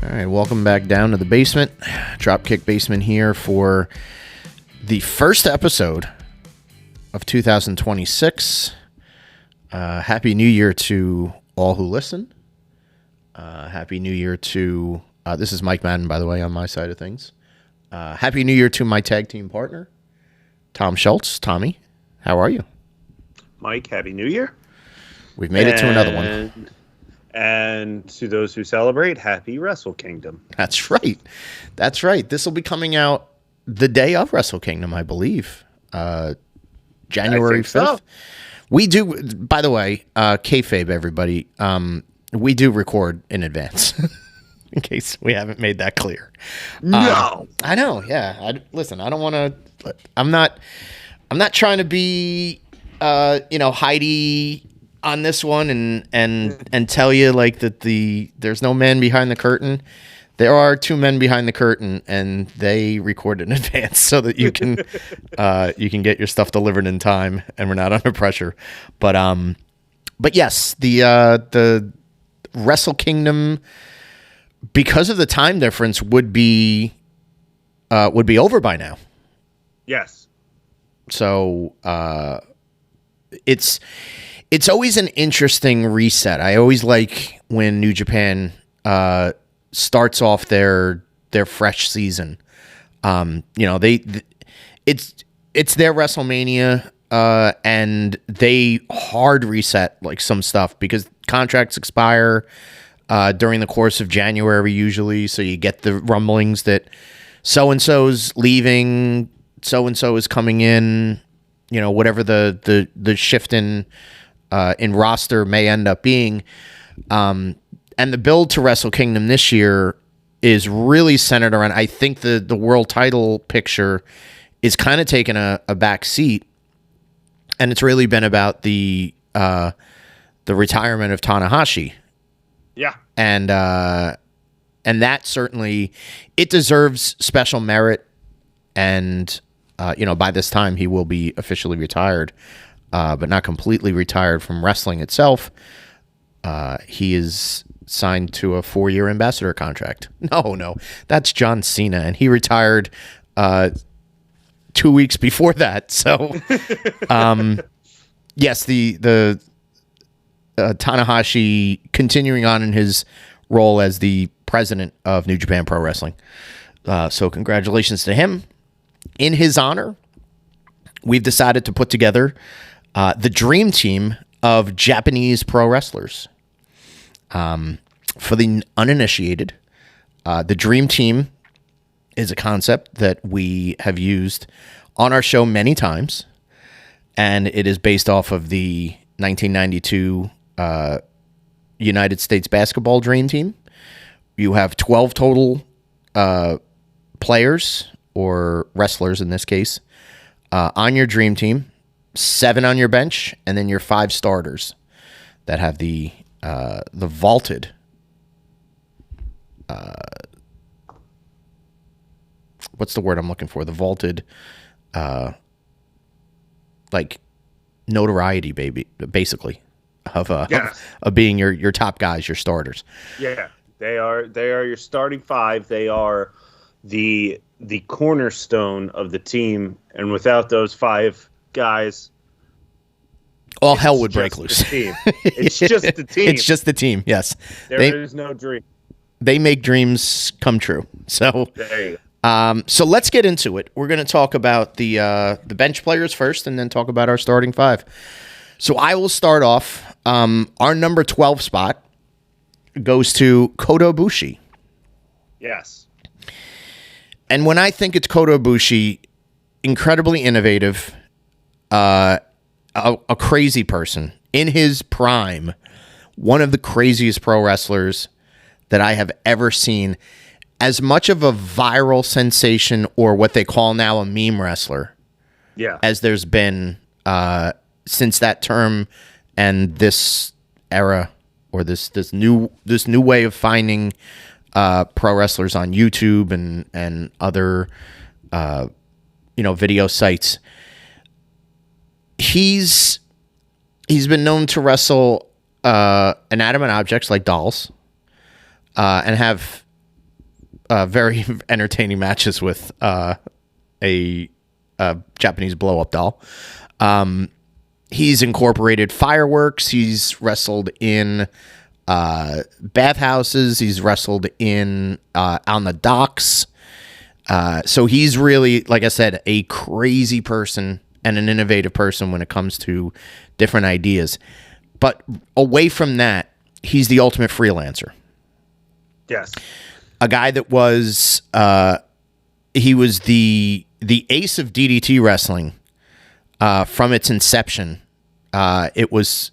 All right, welcome back down to the basement. Dropkick Basement here for the first episode of 2026. Happy New Year to all who listen. Happy New Year to, this is Mike Madden, by the way, on my side of things. Happy New Year to my tag team partner, Tom Schultz. Tommy, how are you? Mike, Happy New Year. We've made it to another one. And to those who celebrate, Happy Wrestle Kingdom. That's right. That's right. This will be coming out the day of Wrestle Kingdom, I believe. January 5th. So. We do, by the way, kayfabe, everybody, we do record in advance, in case we haven't made that clear. No. I know, yeah. Listen, I don't want to, I'm not trying to be, Heidi on this one and tell you like that there's no man behind the curtain. There are two men behind the curtain, and they record in advance so that you can get your stuff delivered in time, and we're not under pressure. But yes, the Wrestle Kingdom, because of the time difference, would be over by now. Yes. So it's always an interesting reset. I always like when New Japan starts off their fresh season. It's their WrestleMania, and they hard reset like some stuff because contracts expire during the course of January usually. So you get the rumblings that so and so's leaving, so and so is coming in. Whatever the shift in roster may end up being. And the build to Wrestle Kingdom this year is really centered around, I think the world title picture is kind of taking a back seat, and it's really been about the retirement of Tanahashi. Yeah. And that certainly, it deserves special merit, and by this time he will be officially retired. But not completely retired from wrestling itself. He is signed to a 4-year ambassador contract. No, that's John Cena, and he retired 2 weeks before that. So, yes, the Tanahashi continuing on in his role as the president of New Japan Pro Wrestling. So, congratulations to him. In his honor, we've decided to put together the dream team of Japanese pro wrestlers. For the uninitiated, the dream team is a concept that we have used on our show many times, and it is based off of the 1992 United States basketball dream team. You have 12 total players, or wrestlers in this case, on your dream team. 7 on your bench, and then your 5 starters that have the vaulted what's the word I'm looking for? The vaulted like notoriety, basically, of being your top guys, your starters. Yeah, they are your starting 5. They are the cornerstone of the team, and without those 5 guys, all hell would break loose. It's just the team. It's just the team. Yes, there is no dream. They make dreams come true. So there you go. So let's get into it. We're going to talk about the bench players first, and then talk about our starting 5. So I will start off. Our number 12 spot goes to Kota Ibushi. Yes. And when I think it's Kota Ibushi, incredibly innovative. A crazy person in his prime, one of the craziest pro wrestlers that I have ever seen. As much of a viral sensation, or what they call now a meme wrestler, as there's been since that term and this era, or this new way of finding pro wrestlers on YouTube and other video sites. He's been known to wrestle inanimate objects like dolls, and have very entertaining matches with a Japanese blow-up doll. He's incorporated fireworks. He's wrestled in bathhouses. He's wrestled in on the docks. So he's really, like I said, a crazy person and an innovative person when it comes to different ideas. But away from that, he's the ultimate freelancer. Yes. A guy that was he was the ace of DDT wrestling from its inception. It was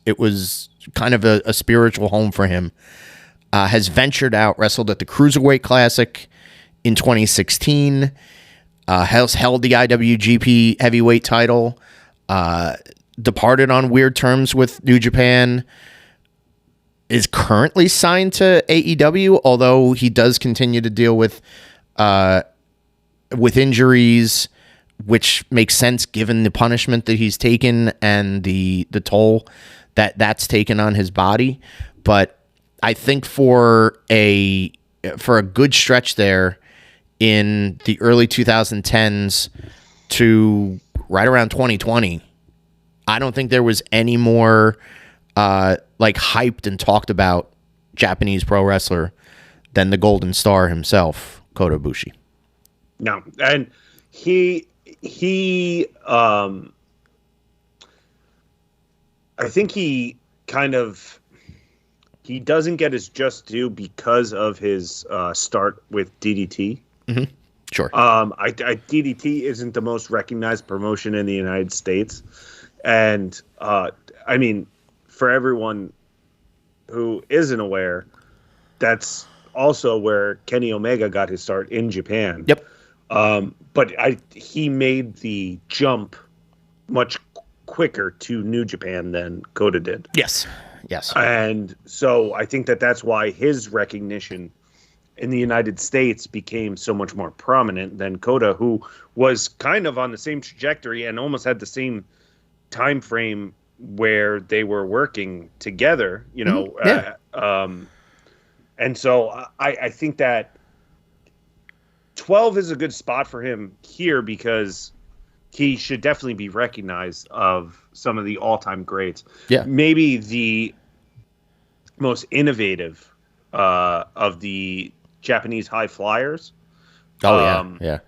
kind of a spiritual home for him. Has ventured out, wrestled at the Cruiserweight Classic in 2016. Has held the IWGP Heavyweight title. Departed on weird terms with New Japan. Is currently signed to AEW, although he does continue to deal with injuries, which makes sense given the punishment that he's taken and the toll that's taken on his body. But I think for a good stretch there in the early 2010s to right around 2020, I don't think there was any more hyped and talked about Japanese pro wrestler than the Golden Star himself, Kota Ibushi. No, and he I think he doesn't get his just due because of his start with DDT. Mm-hmm. Sure. DDT isn't the most recognized promotion in the United States, and I mean, for everyone who isn't aware, that's also where Kenny Omega got his start in Japan. Yep. But he made the jump much quicker to New Japan than Kota did. Yes. And so I think that's why his recognition in the United States became so much more prominent than Kota, who was kind of on the same trajectory and almost had the same time frame where they were working together, you know. Yeah. And so I think that 12 is a good spot for him here because he should definitely be recognized of some of the all-time greats. Yeah. Maybe the most innovative of the Japanese high flyers. Oh, yeah.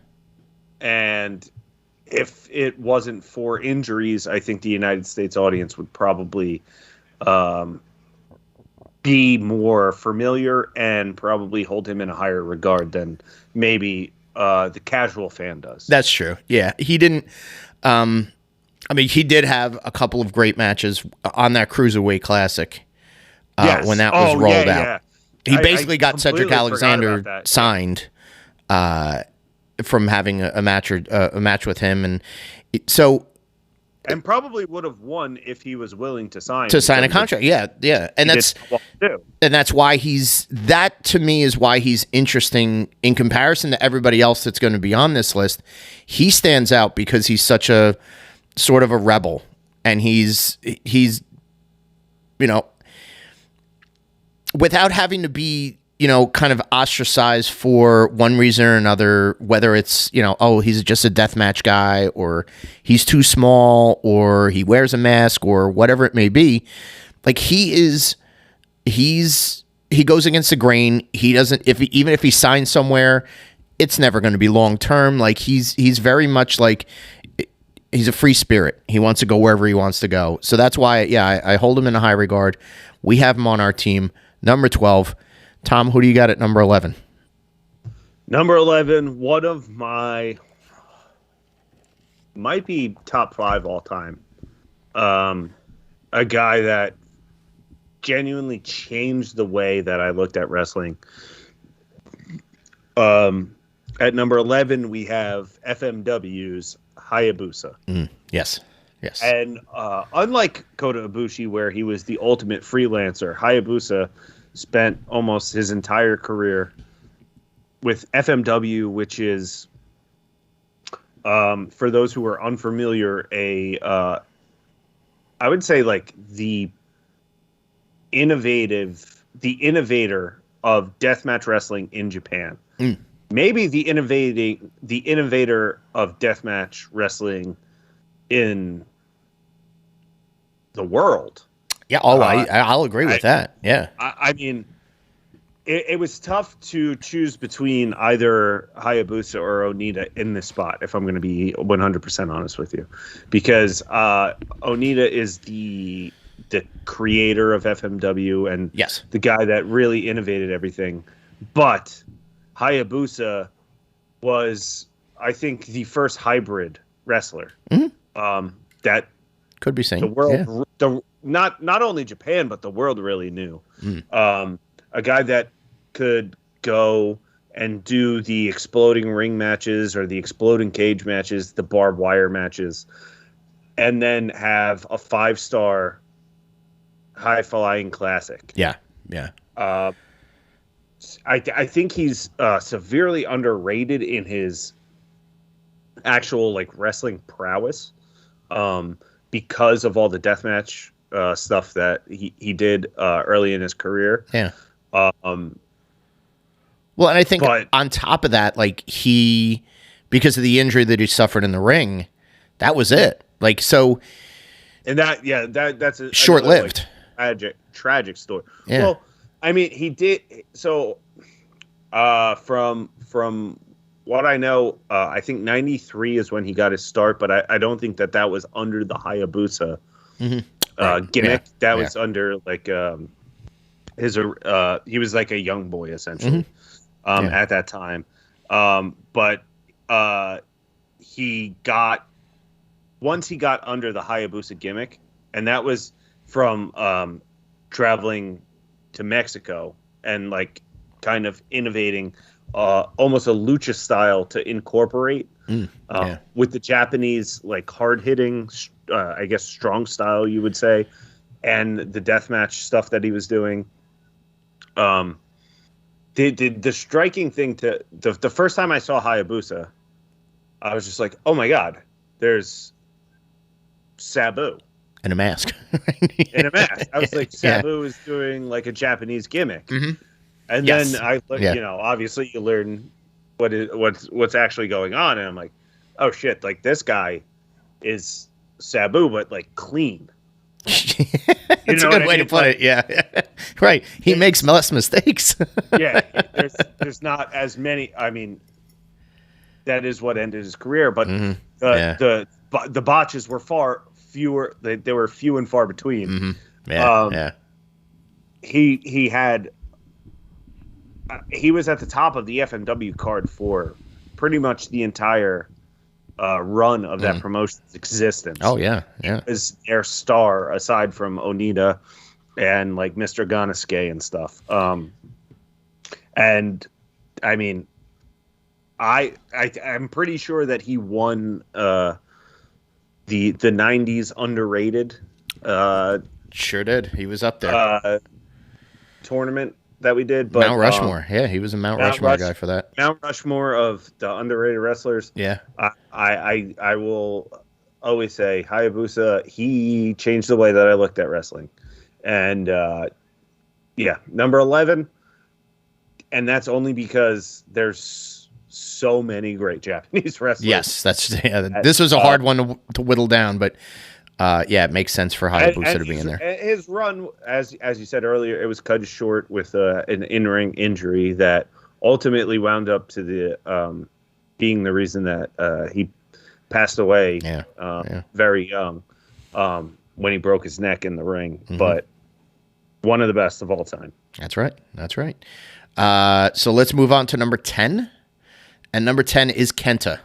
And if it wasn't for injuries, I think the United States audience would probably be more familiar and probably hold him in a higher regard than maybe the casual fan does. That's true. Yeah. He didn't. He did have a couple of great matches on that Cruiserweight Classic when that was rolled out. Yeah. He basically got Cedric completely Alexander signed from having a match with him, and probably would have won if he was willing to sign a contract. Yeah, and that's why that to me is why he's interesting in comparison to everybody else that's going to be on this list. He stands out because he's such a sort of a rebel, and he's without having to be kind of ostracized for one reason or another, whether it's, he's just a deathmatch guy, or he's too small, or he wears a mask, or whatever it may be. Like he goes against the grain. He doesn't, even if he signs somewhere, it's never going to be long term. Like he's very much like, he's a free spirit. He wants to go wherever he wants to go. So that's why, I hold him in a high regard. We have him on our team. Number 12. Tom, who do you got at number 11? Number 11, one of my might be top 5 all time. A guy that genuinely changed the way that I looked at wrestling. At number 11, we have FMW's Hayabusa. Yes. And unlike Kota Ibushi, where he was the ultimate freelancer, Hayabusa spent almost his entire career with FMW, which is, for those who are unfamiliar, I would say like the innovator of deathmatch wrestling in Japan. maybe the innovator of deathmatch wrestling in the world. Yeah. Oh, I'll agree with that. Yeah. I mean, it was tough to choose between either Hayabusa or Onita in this spot, if I'm going to be 100% honest with you, because Onita is the creator of FMW and Yes. the guy that really innovated everything. But Hayabusa was, I think, the first hybrid wrestler that Could be saying the world, not only Japan, but the world really knew. A guy that could go and do the exploding ring matches or the exploding cage matches, the barbed wire matches, and then have a 5-star high flying classic. Yeah. Yeah. I think he's severely underrated in his actual like wrestling prowess, because of all the deathmatch stuff that he did early in his career. Yeah. Well, and I think on top of that, like because of the injury that he suffered in the ring, that was it. Like, so. And that's a short-lived, tragic story. Yeah. Well, I mean, he did. So, from what I know, I think 93 is when he got his start, but I don't think that was under the Hayabusa gimmick. Yeah. That was under like his. He was like a young boy essentially at that time, but once he got under the Hayabusa gimmick, and that was from traveling to Mexico and like kind of innovating almost a lucha style to incorporate with the Japanese like hard hitting, I guess strong style you would say, and the deathmatch stuff that he was doing. The striking thing to the first time I saw Hayabusa, I was just like, oh my God, there's Sabu. In a mask. In a mask. I was like, Sabu is doing like a Japanese gimmick. Mm-hmm. And then obviously you learn what's actually going on. And I'm like, oh shit, like this guy is Sabu, but like clean. That's a good way to put it. Yeah. Right. He makes less mistakes. Yeah. There's not as many. I mean, that is what ended his career, but the botches were far fewer. They were few and far between. Mm-hmm. He was at the top of the FMW card for pretty much the entire run of that promotion's existence. Oh yeah, yeah. He was their star aside from Onita and like Mr. Ganasuke and stuff. And I mean, I'm pretty sure that he won the 90s underrated. Sure did. He was up there. Tournament that we did, but Mount Rushmore. He was a Mount Rushmore guy for that. Mount Rushmore of the underrated wrestlers. Yeah. I will always say Hayabusa, he changed the way that I looked at wrestling. And number 11, and that's only because there's so many great Japanese wrestlers. Yes, this was a hard one to whittle down, but it makes sense for Hayabusa to be in there. His run, as you said earlier, it was cut short with an in-ring injury that ultimately wound up to the being the reason that he passed away very young when he broke his neck in the ring. Mm-hmm. But one of the best of all time. That's right. So let's move on to number 10. And number 10 is Kenta.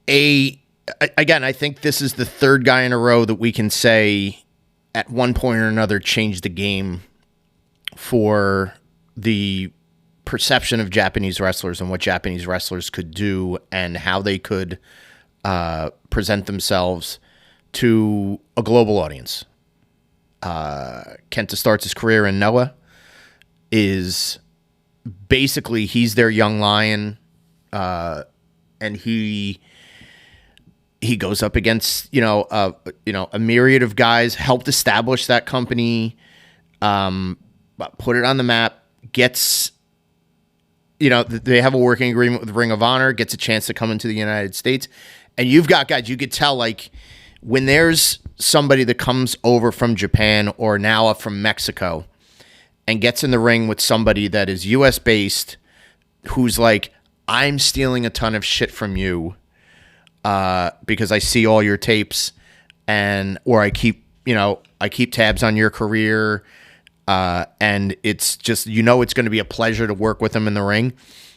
Again, I think this is the third guy in a row that we can say at one point or another changed the game for the perception of Japanese wrestlers and what Japanese wrestlers could do and how they could present themselves to a global audience. Kenta starts his career in Noah, is basically he's their young lion, and he goes up against a myriad of guys, helped establish that company, put it on the map, gets they have a working agreement with Ring of Honor, gets a chance to come into the United States. And you've got guys, you could tell, like, when there's somebody that comes over from Japan or now up from Mexico and gets in the ring with somebody that is U.S. based, who's like, I'm stealing a ton of shit from you because I see all your tapes or I keep tabs on your career. And it's just, it's going to be a pleasure to work with him in the ring.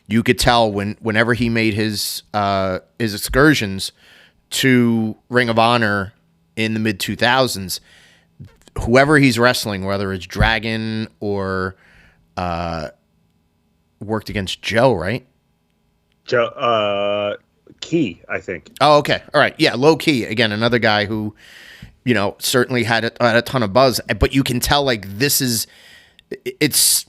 You could tell whenever he made his excursions to Ring of Honor in the mid 2000s, whoever he's wrestling, whether it's Dragon or worked against Joe, right? Key, I think. Oh, okay. All right. Yeah. Low Key. Again, another guy who, certainly had a ton of buzz, but you can tell, like, it's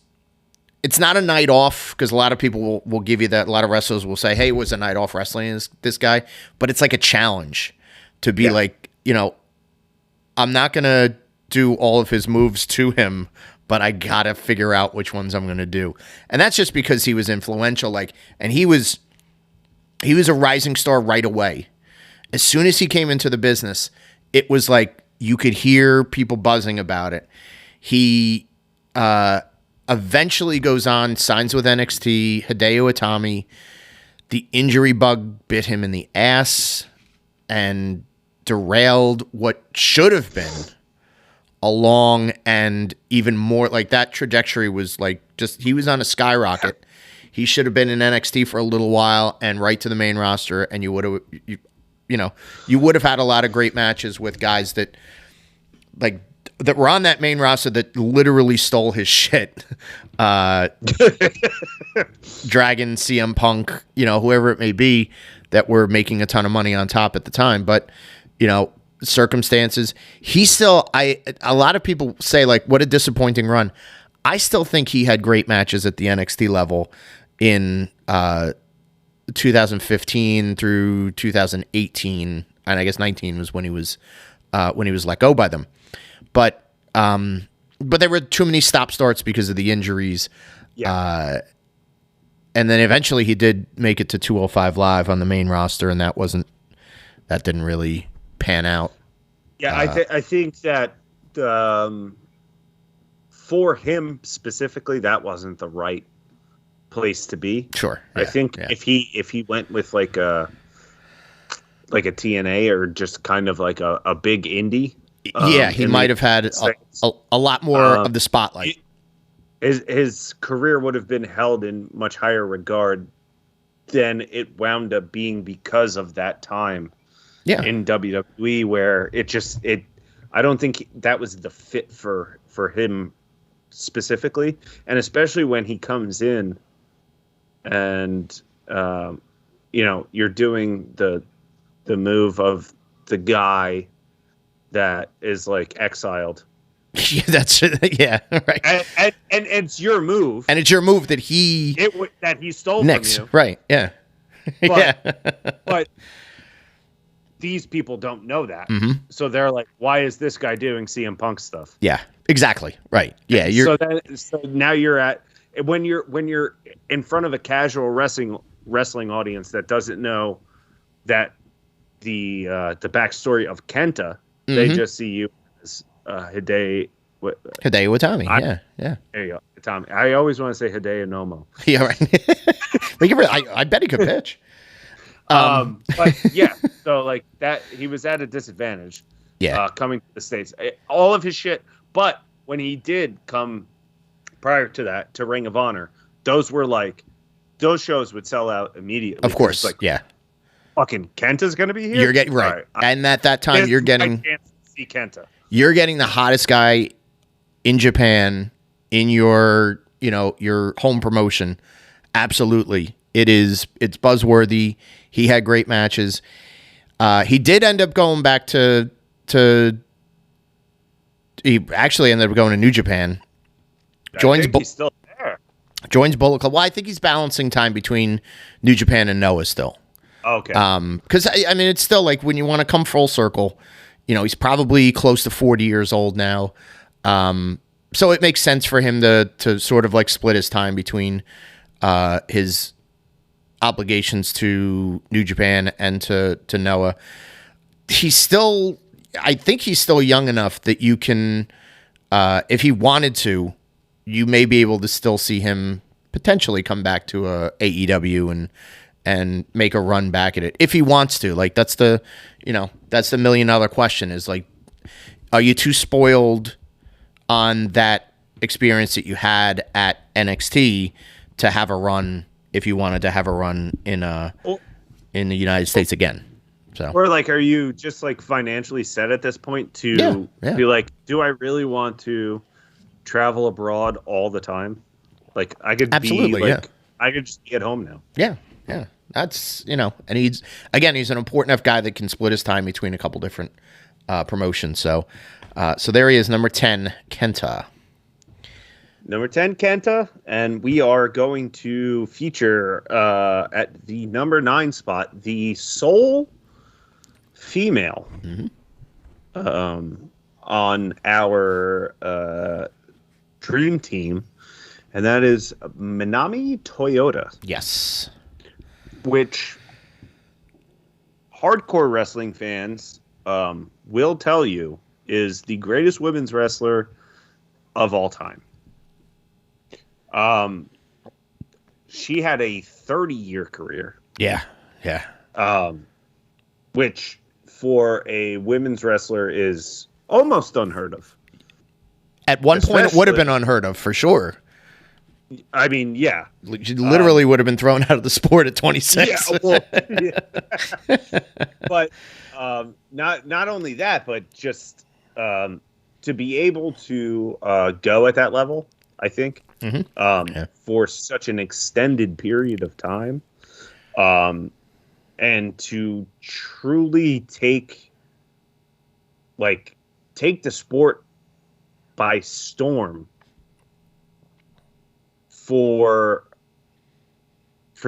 not a night off, because a lot of people will give you that. A lot of wrestlers will say, hey, it was a night off wrestling this guy, but it's like a challenge to be like, I'm not going to do all of his moves to him, but I got to figure out which ones I'm going to do. And that's just because he was influential. Like, and he was a rising star right away. As soon as he came into the business, it was like you could hear people buzzing about it. He eventually goes on, signs with NXT, Hideo Itami. The injury bug bit him in the ass and derailed what should have been a long and even more, like, that trajectory was like, just, he was on a skyrocket. He should have been in NXT for a little while and right to the main roster, and you would have had a lot of great matches with guys that were on that main roster that literally stole his shit. Dragon, CM Punk, whoever it may be, that were making a ton of money on top at the time. But, circumstances, a lot of people say, like, what a disappointing run. I still think he had great matches at the NXT level in 2015 through 2018, and I guess 19 was when he was let go by them. But there were too many stop starts because of the injuries. Yeah. And then eventually he did make it to 205 Live on the main roster, and that didn't really pan out. Yeah, I think that for him specifically, that wasn't the right place to be. Sure. Yeah, I think if he went with like a TNA or just kind of like a big indie, he might have had a lot more of the spotlight. His career would have been held in much higher regard than it wound up being because of that time in WWE, where I don't think that was the fit for him specifically, and especially when he comes in and you're doing the move of the guy that is like exiled. Yeah, that's right. And it's your move, and it's your move that he stole from you, right? Yeah, but these people don't know that, so they're like, "Why is this guy doing CM Punk stuff?" Yeah, exactly, right. Yeah, so now you're at when you're in front of a casual wrestling audience that doesn't know that the backstory of Kenta. They just see you as Hideo Itami. Yeah. There you go, Itami. I always want to say Hideo Nomo. Yeah, right. I bet he could pitch. But yeah, so like that, he was at a disadvantage. Yeah. Coming to the States, all of his shit. But when he did come prior to that to Ring of Honor, those shows would sell out immediately. Of course, like, yeah. Fucking Kenta's gonna be here. You're getting right, and at that time, you're getting see Kenta. You're getting the hottest guy in Japan in your home promotion. Absolutely, it's buzzworthy. He had great matches. He did end up going back to. He actually ended up going to New Japan. He's still there. Joins Bullet Club. Well, I think he's balancing time between New Japan and Noah still. Okay. Because I mean, it's still like when you want to come full circle, he's probably close to 40 years old now. So it makes sense for him to sort of like split his time between his obligations to New Japan and to Noah. I think he's still young enough that you can, if he wanted to, you may be able to still see him potentially come back to a AEW and make a run back at it if he wants to. Like that's the $1 million question is like, are you too spoiled on that experience that you had at NXT to have a run if you wanted to have a run in the United States again? So, or like, are you just like financially set at this point to be like, do I really want to travel abroad all the time? Like I could absolutely, be like, I could just be at home now. Yeah. That's, and he's an important enough guy that can split his time between a couple different promotions. So there he is, number 10, Kenta. Number 10, Kenta, and we are going to feature at the number 9 spot the sole female on our dream team, and that is Minami Toyota. Yes. Which hardcore wrestling fans will tell you is the greatest women's wrestler of all time. She had a 30-year career. Yeah. Which for a women's wrestler is almost unheard of. At one point, it would have been unheard of for sure. I mean, yeah. She literally would have been thrown out of the sport at 26. Yeah, well, yeah. But not only that, but just to be able to go at that level, I think, for such an extended period of time, and to truly take the sport by storm for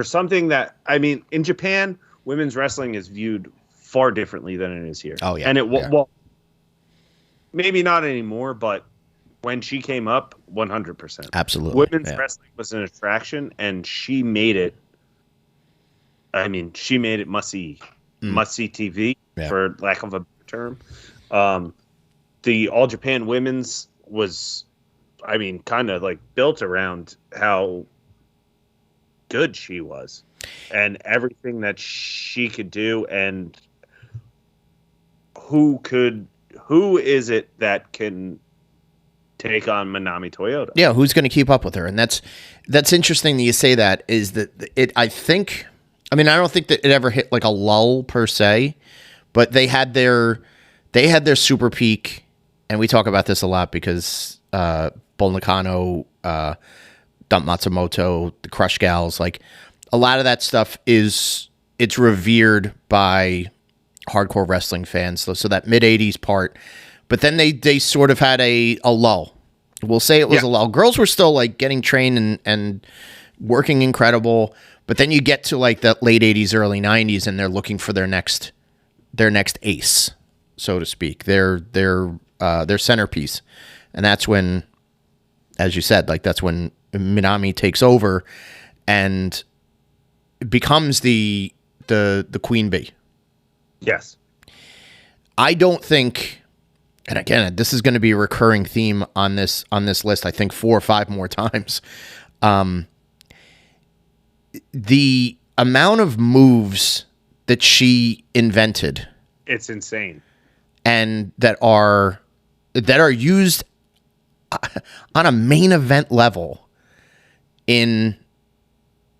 something that, I mean, in Japan, women's wrestling is viewed far differently than it is here. Oh yeah, and well, maybe not anymore, but when she came up, 100%. Absolutely, women's wrestling was an attraction, and she made it. I mean, she made it must-see TV, for lack of a better term. The All Japan Women's was, I mean, kind of like built around how good she was and everything that she could do, and who is it that can take on Minami Toyota? Yeah, who's going to keep up with her? And that's interesting that you say that. Is that it? I don't think that it ever hit like a lull per se, but they had their super peak, and we talk about this a lot because Bull Nakano, Dump Matsumoto, the Crush Gals, like a lot of that stuff it's revered by hardcore wrestling fans. So that mid 80s part, but then they sort of had a lull. We'll say it was a lull. Girls were still like getting trained and working incredible, but then you get to like the late 80s, early 90s, and they're looking for their next ace, so to speak, their centerpiece, and that's when, as you said, like that's when Minami takes over and becomes the queen bee. Yes. I don't think, and again, this is going to be a recurring theme on this list, I think 4 or 5 more times. The amount of moves that she invented, it's insane, and that are used on a main event level in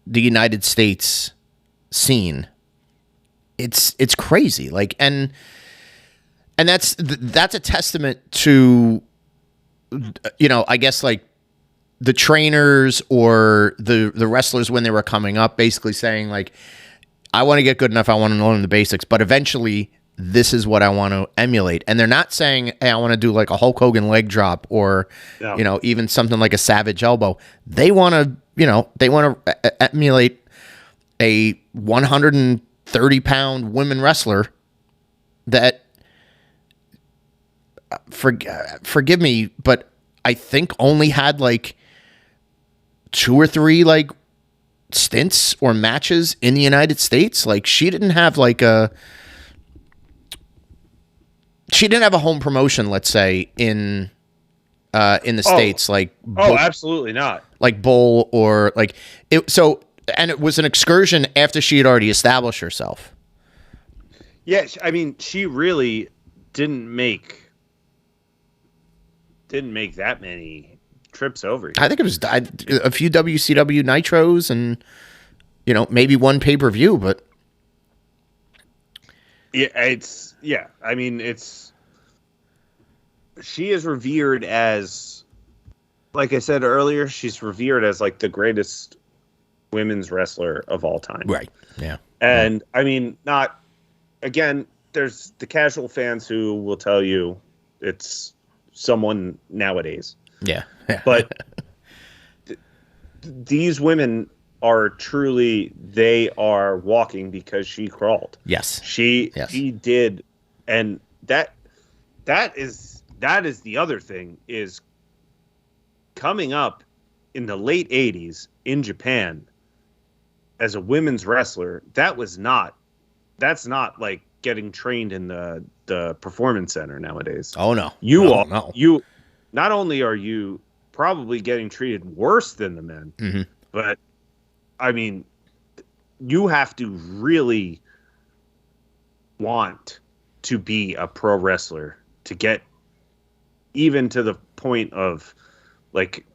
the United States scene. It's crazy. Like, and that's a testament to, I guess like the trainers or the wrestlers when they were coming up, basically saying like, I want to get good enough, I want to learn the basics, but eventually this is what I want to emulate. And they're not saying, hey, I want to do like a Hulk Hogan leg drop or, even something like a Savage elbow. They want to, emulate a 130-pound women wrestler that, forgive me, but I think only had like 2 or 3 like stints or matches in the United States. Like she didn't have a home promotion, let's say, in the States, like absolutely not. Like Bull or like it. So, and it was an excursion after she had already established herself. Yeah, I mean, she really didn't make that many trips over here. I think it was a few WCW Nitros and maybe one pay-per-view, but I mean, she is revered as, like I said earlier, she's revered as like the greatest women's wrestler of all time. Right. Yeah. And I mean, again, there's the casual fans who will tell you it's someone nowadays. Yeah. But these women are truly, they are walking because she crawled. Yes. She did. And that is the other thing, is coming up in the late 80s in Japan as a women's wrestler. That's not like getting trained in the performance center nowadays. Oh no. You not only are you probably getting treated worse than the men, mm-hmm. but I mean, you have to really want to be a pro wrestler to get even to the point of like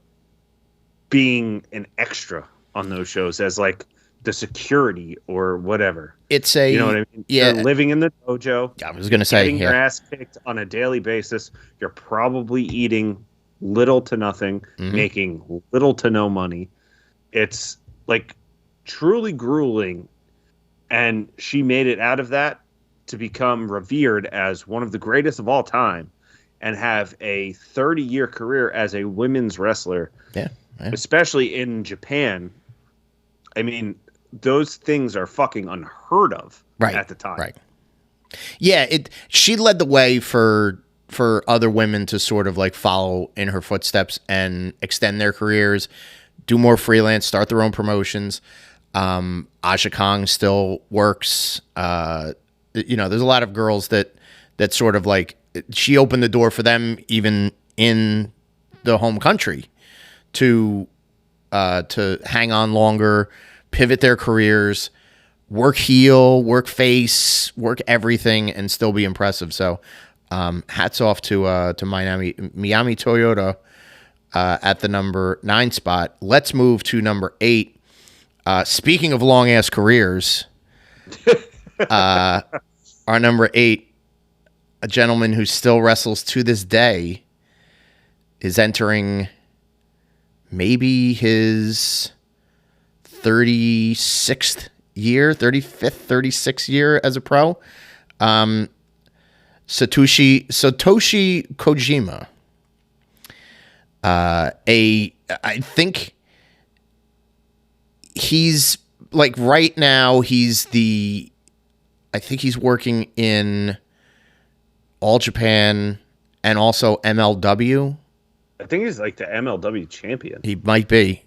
being an extra on those shows as like the security or whatever. It's you know what I mean? Yeah. You're living in the dojo. I was going to say, getting your ass kicked on a daily basis. You're probably eating little to nothing, mm-hmm. making little to no money. It's like truly grueling. And she made it out of that to become revered as one of the greatest of all time and have a 30-year career as a women's wrestler. Yeah. Especially in Japan. I mean, those things are fucking unheard of at the time. Right. Yeah, she led the way for other women to sort of like follow in her footsteps and extend their careers, do more freelance, start their own promotions. Aja Kong still works. There's a lot of girls that sort of like, she opened the door for them even in the home country to hang on longer, pivot their careers, work heel, work face, work everything, and still be impressive. So, hats off to Miami Toyota at the number 9 spot. Let's move to number 8. Speaking of long ass careers, our number 8, a gentleman who still wrestles to this day, is entering maybe his 36th year as a pro. Satoshi Kojima. I think he's like right now I think he's working in All Japan and also MLW. I think he's like the MLW champion. He might be.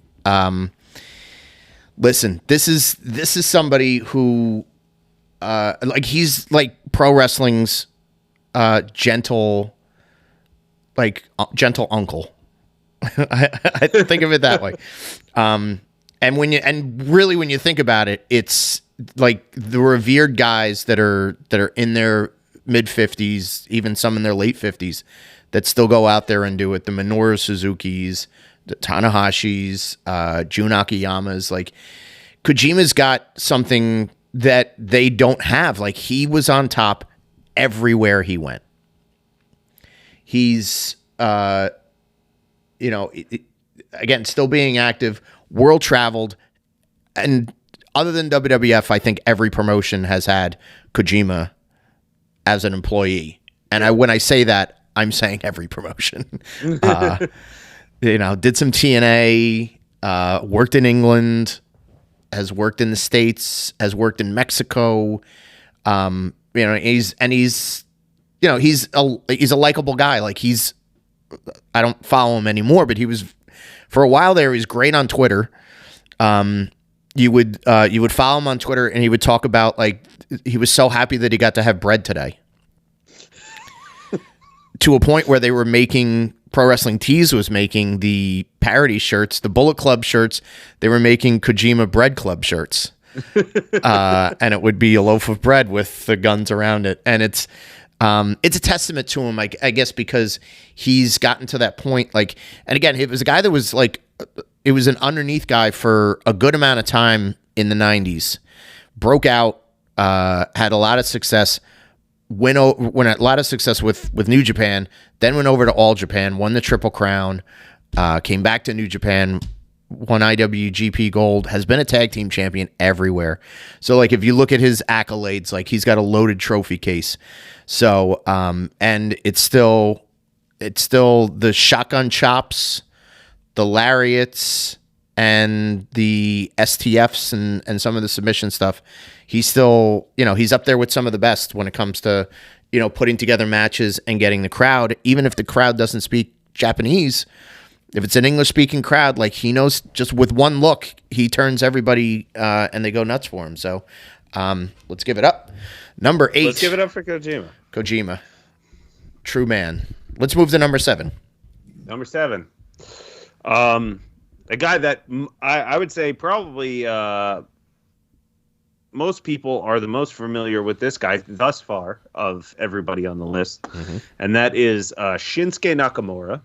Listen, this is somebody who, like he's like pro wrestling's gentle uncle. I think of it that way. And when you think about it, it's like the revered guys that are in their mid 50s, even some in their late 50s, that still go out there and do it. The Minoru Suzuki's, the Tanahashi's, Jun Akiyama's. Like Kojima's got something that they don't have. Like he was on top everywhere he went. He's, again, still being active, world traveled, and other than WWF, I think every promotion has had Kojima as an employee. And when I say that, I'm saying every promotion. Did some TNA, worked in England, has worked in the States, has worked in Mexico. He's a likable guy. Like I don't follow him anymore, but he was, for a while there, he was great on Twitter. you would follow him on Twitter, and he would talk about like he was so happy that he got to have bread today. To a point where they were making Pro Wrestling Tees was making the parody shirts, the Bullet Club shirts. They were making Kojima Bread Club shirts, and it would be a loaf of bread with the guns around it. And it's a testament to him, I guess, because he's gotten to that point. Like, and again, it was a guy that was like, it was an underneath guy for a good amount of time in the '90s. Broke out, had a lot of success. Went a lot of success with New Japan, then went over to All Japan, won the Triple Crown, came back to New Japan, won IWGP Gold, has been a tag team champion everywhere. So like if you look at his accolades, like he's got a loaded trophy case. So and it's still the shotgun chops, the lariats, and the STFs and some of the submission stuff. He's still, he's up there with some of the best when it comes to, putting together matches and getting the crowd, even if the crowd doesn't speak Japanese. If it's an English-speaking crowd, like he knows just with one look, he turns everybody and they go nuts for him. So let's give it up. Number 8. Let's give it up for Kojima. Kojima. True man. Let's move to number 7. Number 7. A guy that I would say probably most people are the most familiar with this guy thus far of everybody on the list, and that is Shinsuke Nakamura.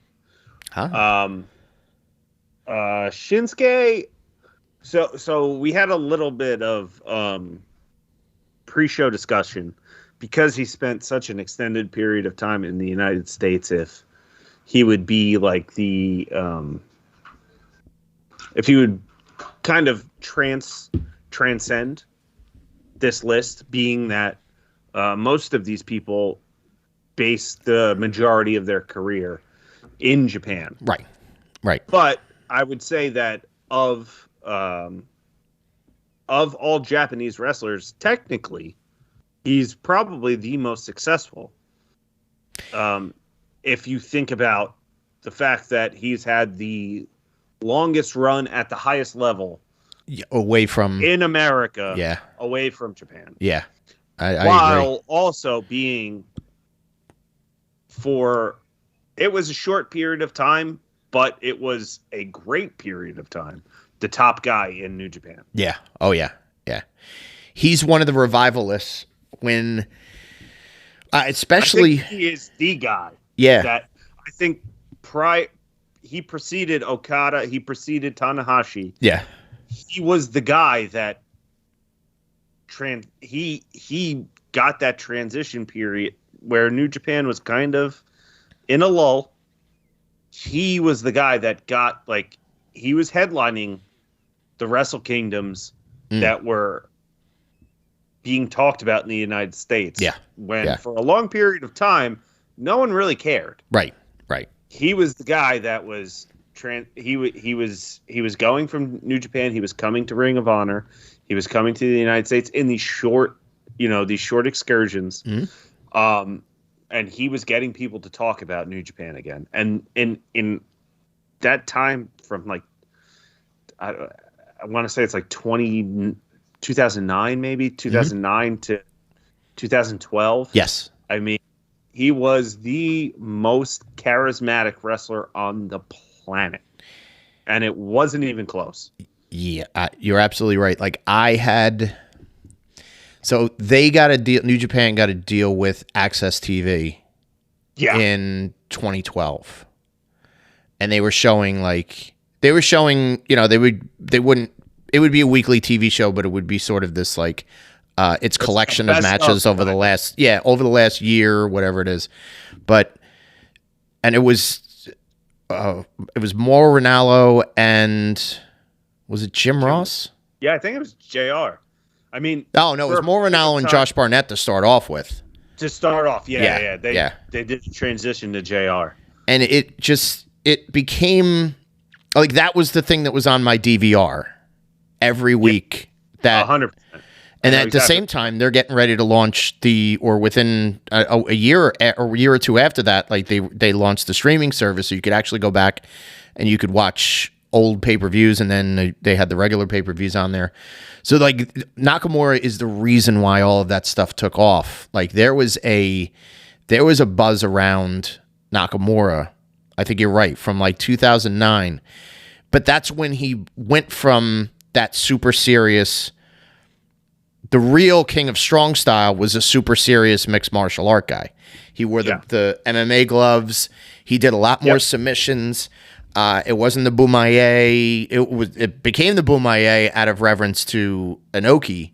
Shinsuke. So we had a little bit of pre-show discussion because he spent such an extended period of time in the United States. If he would be like the if he would kind of transcend this list, being that most of these people base the majority of their career in Japan. Right. But I would say that of all Japanese wrestlers, technically, he's probably the most successful. If you think about the fact that he's had the longest run at the highest level away from in America, away from Japan. Yeah, I while agree. Also being it was a short period of time, but it was a great period of time. The top guy in New Japan. Yeah. Oh yeah. Yeah. He's one of the revivalists when, especially I think he is the guy. Yeah. That I think he preceded Okada. He preceded Tanahashi. Yeah. He was the guy that he got that transition period where New Japan was kind of in a lull. He was the guy that got he was headlining the Wrestle Kingdoms that were being talked about in the United States. Yeah. When for a long period of time, no one really cared. Right. He was the guy that was he was going from New Japan. He was coming to Ring of Honor. He was coming to the United States in these short excursions. And he was getting people to talk about New Japan again. And in that time from I want to say it's 2009, maybe 2009 to 2012. Yes. I mean, he was the most charismatic wrestler on the planet, and it wasn't even close. Yeah, you're absolutely right. So they got a deal. New Japan got a deal with Access TV. Yeah. In 2012, and they were showing it would be a weekly TV show, but it would be sort of this its collection of matches over the last year, whatever it is. And it was Mauro Ranallo and was it Jim Ross? Yeah, I think it was JR. I mean, no, it was Mauro Ranallo and Josh Barnett to start off with. To start off, They did the transition to JR. And it became that was the thing that was on my DVR every week. That 100%. And at the same time, they're getting ready to launch within a year or a year or two after that, they launched the streaming service, so you could actually go back and you could watch old pay-per-views, and then they had the regular pay-per-views on there. So like Nakamura is the reason why all of that stuff took off. Like there was a buzz around Nakamura. I think you're right, from like 2009. But that's when he went from that super serious, the real king of strong style was a super serious mixed martial art guy. He wore the MMA gloves. He did a lot more submissions. It wasn't the Bumaye. It became the Bumaye out of reverence to Inoki.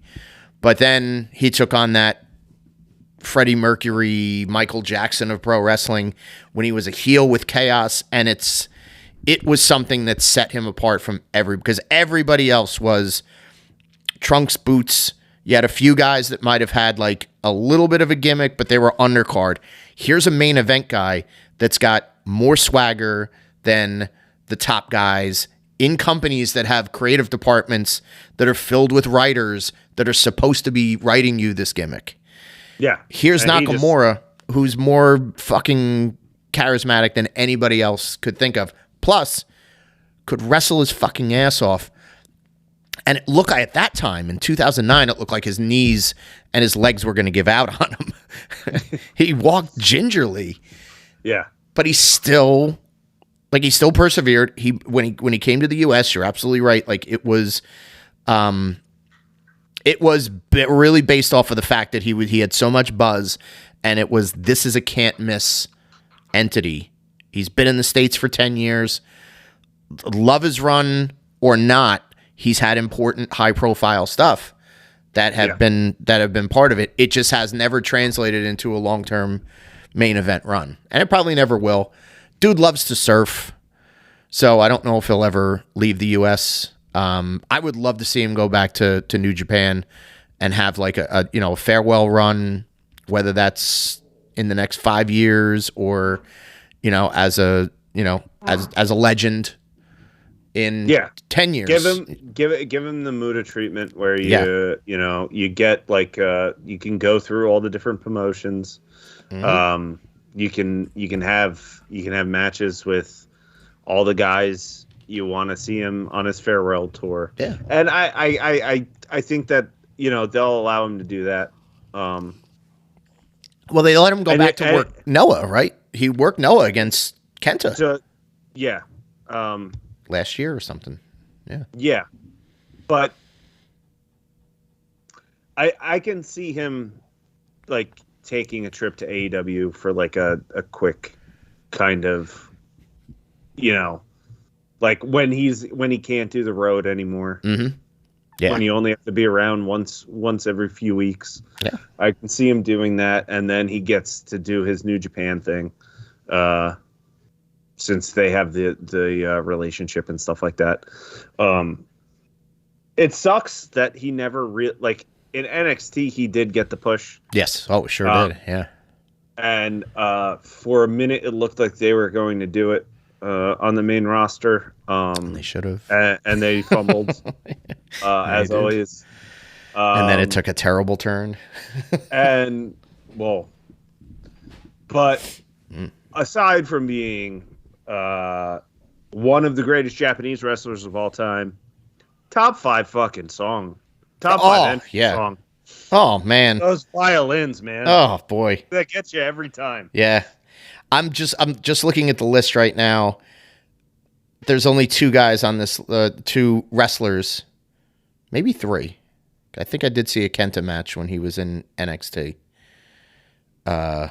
But then he took on that Freddie Mercury, Michael Jackson of pro wrestling when he was a heel with Chaos, and it was something that set him apart from because everybody else was trunks, boots. You had a few guys that might have had like a little bit of a gimmick, but they were undercard. Here's a main event guy that's got more swagger than the top guys in companies that have creative departments that are filled with writers that are supposed to be writing you this gimmick. Yeah. Here's Nakamura, who's more fucking charismatic than anybody else could think of. Plus, could wrestle his fucking ass off. And at that time, in 2009, it looked like his knees and his legs were going to give out on him. He walked gingerly. Yeah. But he still persevered. When he came to the U.S., you're absolutely right. Like it was really based off of the fact that he had so much buzz, and this is a can't miss entity. He's been in the States for 10 years. Love his run or not, he's had important high profile stuff that have been part of it. It just has never translated into a long-term main event run. And it probably never will. Dude loves to surf. So I don't know if he'll ever leave the US. I would love to see him go back to New Japan and have like a farewell run, whether that's in the next 5 years or, as a legend in 10 years. Give him the Muda treatment where you get like you can go through all the different promotions. Mm-hmm. You can have matches with all the guys you want to see him on his farewell tour. Yeah. And I think that they'll allow him to do that. Well, they let him go back to work Noah, right? He worked Noah against Kenta. So, yeah. Last year or something. Yeah. Yeah. But I can see him like taking a trip to AEW for like a quick kind of, like when he can't do the road anymore. Mm-hmm. Yeah. When you only have to be around once every few weeks. Yeah. I can see him doing that, and then he gets to do his New Japan thing. Since they have the relationship and stuff like that. It sucks that he never like in NXT he did get the push. Yes. Oh, sure did. Yeah. And for a minute it looked like they were going to do it on the main roster. They should have. And they fumbled as always. And then it took a terrible turn. But aside from being one of the greatest Japanese wrestlers of all time, top 5 fucking song. Top 5 entry song. Oh, man. Those violins, man. Oh, boy. That gets you every time. Yeah. I'm just looking at the list right now. There's only 2 guys on this, 2 wrestlers. Maybe 3. I think I did see a Kenta match when he was in NXT. There's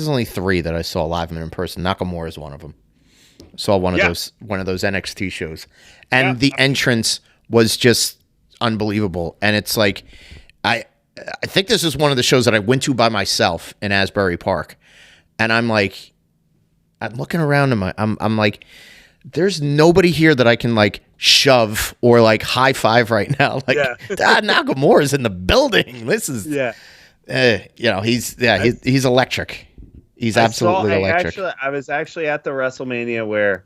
only 3 that I saw live in person. Nakamura is one of them. Saw one of those NXT shows, and the entrance was just unbelievable. And it's like, I think this is one of the shows that I went to by myself in Asbury Park, and I'm looking around and I'm like, there's nobody here that I can like shove or like high five right now. Like, Nakamura's in the building. This is he's electric. He's absolutely electric. I was actually at the WrestleMania where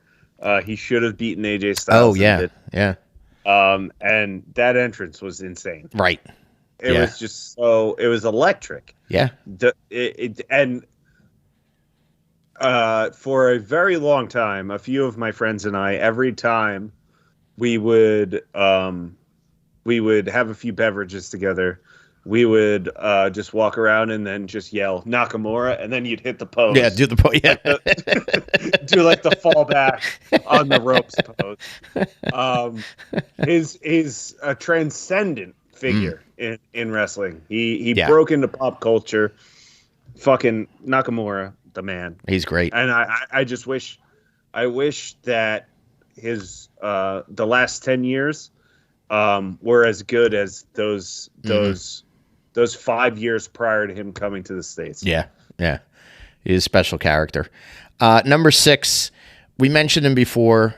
he should have beaten AJ Styles. Oh yeah. And that entrance was insane. Right. It was just it was electric. Yeah. And For a very long time, a few of my friends and I, every time we would have a few beverages together, we would just walk around and then just yell Nakamura, and then you'd hit the pose. Yeah, do the pose. Yeah. Do like the fall back on the ropes pose. He's a transcendent figure in wrestling. He broke into pop culture. Fucking Nakamura, the man. He's great. And I just wish that his the last 10 years were as good as those 5 years prior to him coming to the States. Yeah. He's a special character. Number 6, we mentioned him before.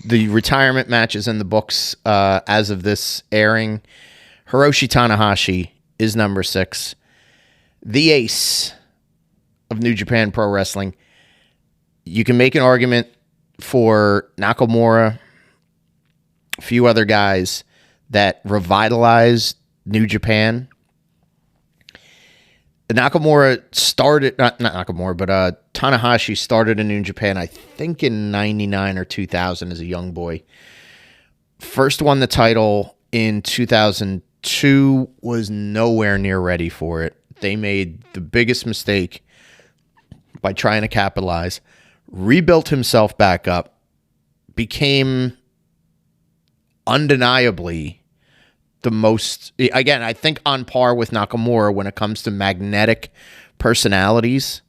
The retirement match is in the books as of this airing. Hiroshi Tanahashi is number 6. The ace of New Japan Pro Wrestling. You can make an argument for Nakamura, a few other guys that revitalized New Japan. Nakamura started, not Nakamura, but Tanahashi started in New Japan, I think in 99 or 2000 as a young boy. First won the title in 2002, was nowhere near ready for it. They made the biggest mistake by trying to capitalize, rebuilt himself back up, became undeniably the most, again, I think on par with Nakamura when it comes to magnetic personalities.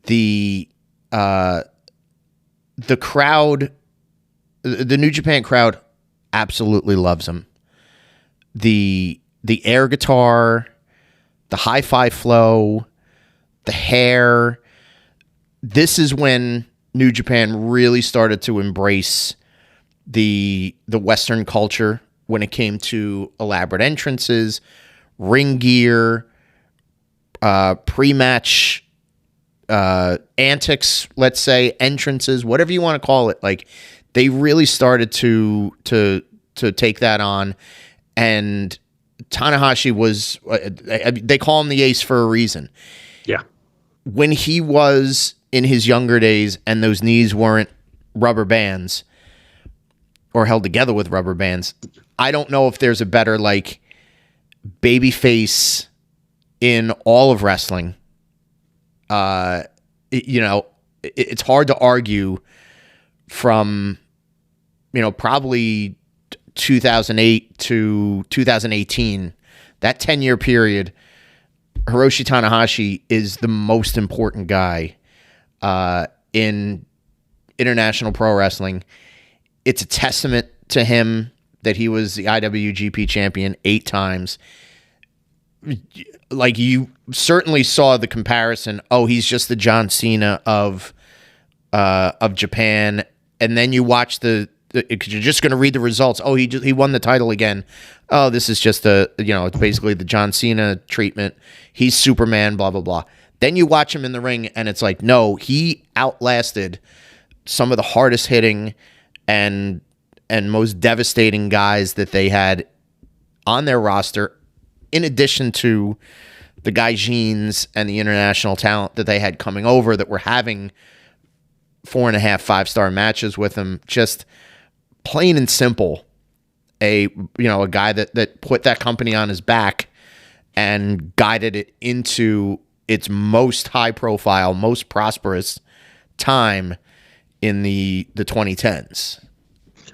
The crowd, the New Japan crowd absolutely loves him. The air guitar, the hi-fi flow, the hair. This is when New Japan really started to embrace the Western culture when it came to elaborate entrances, ring gear, pre-match antics, let's say, entrances, whatever you want to call it. Like, they really started to take that on. And Tanahashi was, they call him the ace for a reason. Yeah. When he was in his younger days and those knees weren't rubber bands or held together with rubber bands, I don't know if there's a better, like, baby face in all of wrestling. It's hard to argue from, probably 2008 to 2018, that 10-year period. Hiroshi Tanahashi is the most important guy in international pro wrestling. It's a testament to him that he was the IWGP champion 8 times. Like, you certainly saw the comparison. Oh, he's just the John Cena of Japan. And then you watch you're just going to read the results. Oh, he won the title again. Oh, this is just it's basically the John Cena treatment. He's Superman, blah, blah, blah. Then you watch him in the ring and it's like, no, he outlasted some of the hardest hitting and most devastating guys that they had on their roster, in addition to the Gaijins and the international talent that they had coming over that were having 4.5, 5-star matches with him. Just plain and simple, a guy that put that company on his back and guided it into its most high profile, most prosperous time in the 2010s.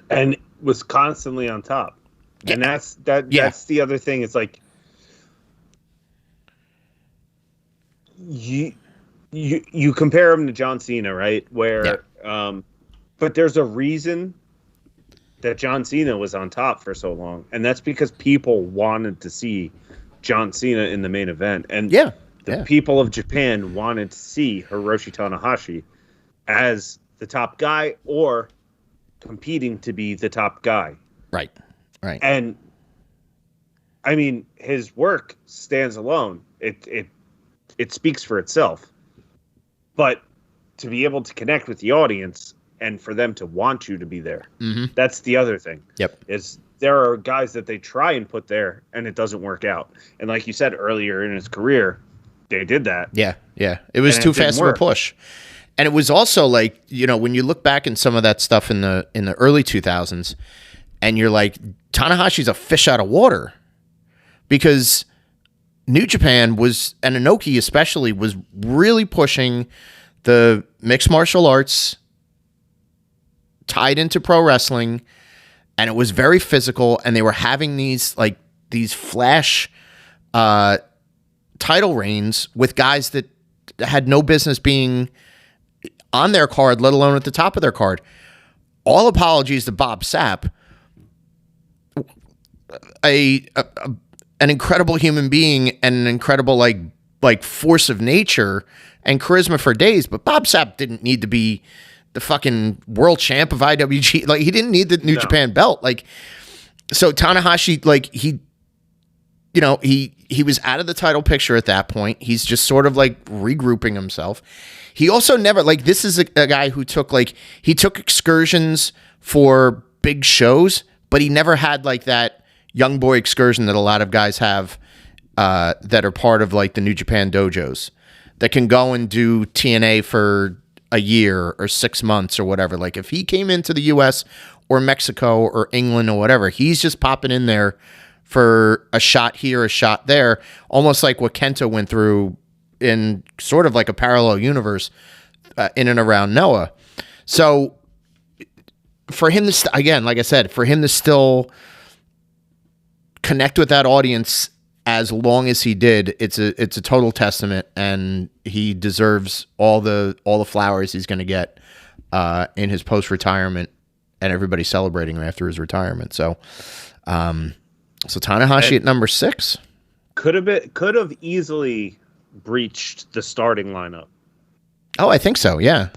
And was constantly on top. Yeah. And that's the other thing. It's like you compare him to John Cena, right? Where but there's a reason that John Cena was on top for so long, and that's because people wanted to see John Cena in the main event, and the people of Japan wanted to see Hiroshi Tanahashi as the top guy or competing to be the top guy. Right. And I mean, his work stands alone. It speaks for itself. But to be able to connect with the audience and for them to want you to be there, that's the other thing. Yep. Is there are guys that they try and put there and it doesn't work out. And like you said earlier in his career, they did that. Yeah. It was too fast of a push. And it was also like, when you look back in some of that stuff in the early 2000s, and you're like, Tanahashi's a fish out of water, because New Japan was, and Inoki especially, was really pushing the mixed martial arts tied into pro wrestling, and it was very physical, and they were having these flash title reigns with guys that had no business being on their card, let alone at the top of their card. All apologies to Bob Sapp, an incredible human being and an incredible like force of nature and charisma for days, but Bob Sapp didn't need to be the fucking world champ of IWG. Like, he didn't need the New Japan belt. Like, so Tanahashi, like, he was out of the title picture at that point. He's just sort of like regrouping himself. He also never, like, this is a guy who took excursions for big shows, but he never had like that young boy excursion that a lot of guys have that are part of like the New Japan dojos that can go and do TNA for a year or 6 months or whatever. Like, if he came into the US or Mexico or England or whatever, he's just popping in there for a shot here, a shot there, almost like what Kenta went through in sort of like a parallel universe in and around Noah. So for him to, again, like I said, for him to still connect with that audience as long as he did, it's a total testament, and he deserves all the flowers he's going to get in his post retirement, and everybody celebrating him after his retirement. So, so Tanahashi at number 6 could have easily breached the starting lineup. Oh, I think so. Yeah.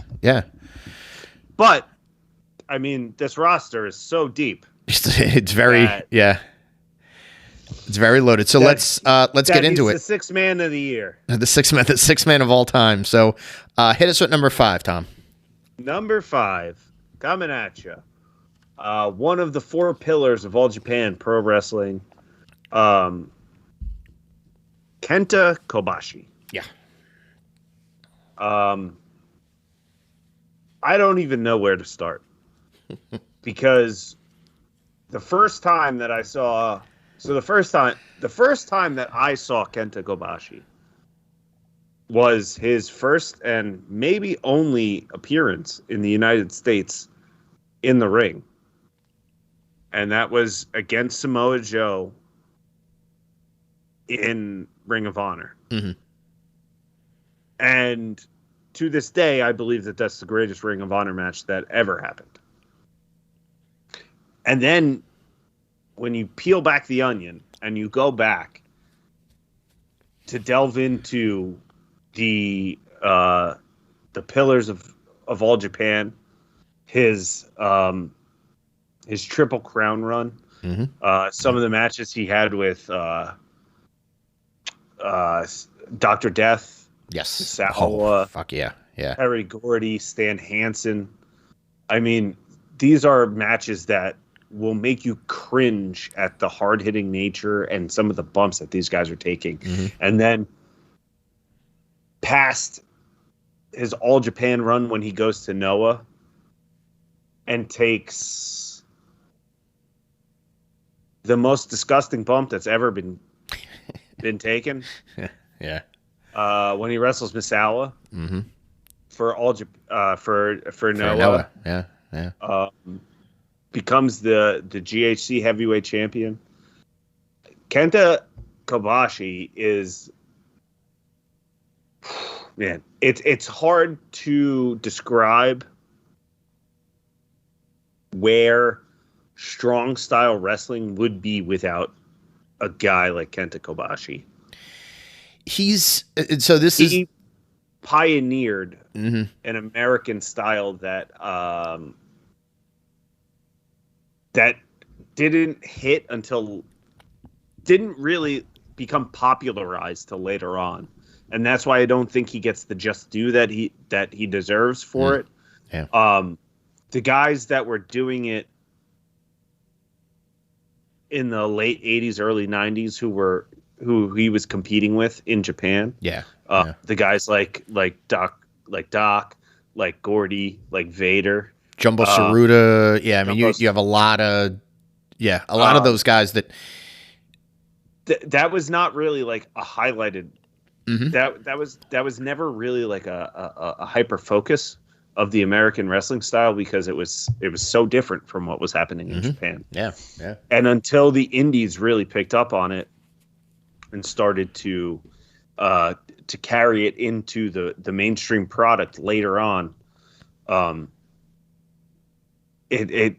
But I mean, this roster is so deep. It's very It's very loaded. So let's get into it. The sixth man of the year. The sixth man of all time. So hit us with number 5, Tom. Number 5, coming at you. One of the 4 pillars of All Japan Pro Wrestling, Kenta Kobashi. Yeah. I don't even know where to start because the first time that I saw Kenta Kobashi was his first and maybe only appearance in the United States in the ring. And that was against Samoa Joe in Ring of Honor. Mm-hmm. And to this day, I believe that that's the greatest Ring of Honor match that ever happened. And then when you peel back the onion and you go back to delve into the pillars of All Japan, his Triple Crown run, mm-hmm. Some of the matches he had with Dr. Death, yes, Misawa, fuck yeah, Harry Gordy, Stan Hansen. I mean, these are matches that will make you cringe at the hard-hitting nature and some of the bumps that these guys are taking. Mm-hmm. And then past his All Japan run when he goes to Noah and takes the most disgusting bump that's ever been taken. Yeah. When he wrestles Misawa mm-hmm. for Noah. Yeah. Becomes the GHC heavyweight champion. Kenta Kobashi is, man, it's hard to describe where strong style wrestling would be without a guy like Kenta Kobashi. He pioneered mm-hmm. an American style that that didn't really become popularized till later on. And that's why I don't think he gets the just due that he deserves for it. Yeah. The guys that were doing it in the late 80s, early 90s who he was competing with in Japan. Yeah. The guys like Doc, like Gordy, like Vader, Jumbo Saruta. Yeah, I mean, you have a lot of those guys that that was not really like a highlighted. Mm-hmm. That was never really like a hyper focus of the American wrestling style, because it was so different from what was happening in Japan. Yeah, yeah. And until the indies really picked up on it and started to carry it into the mainstream product later on, it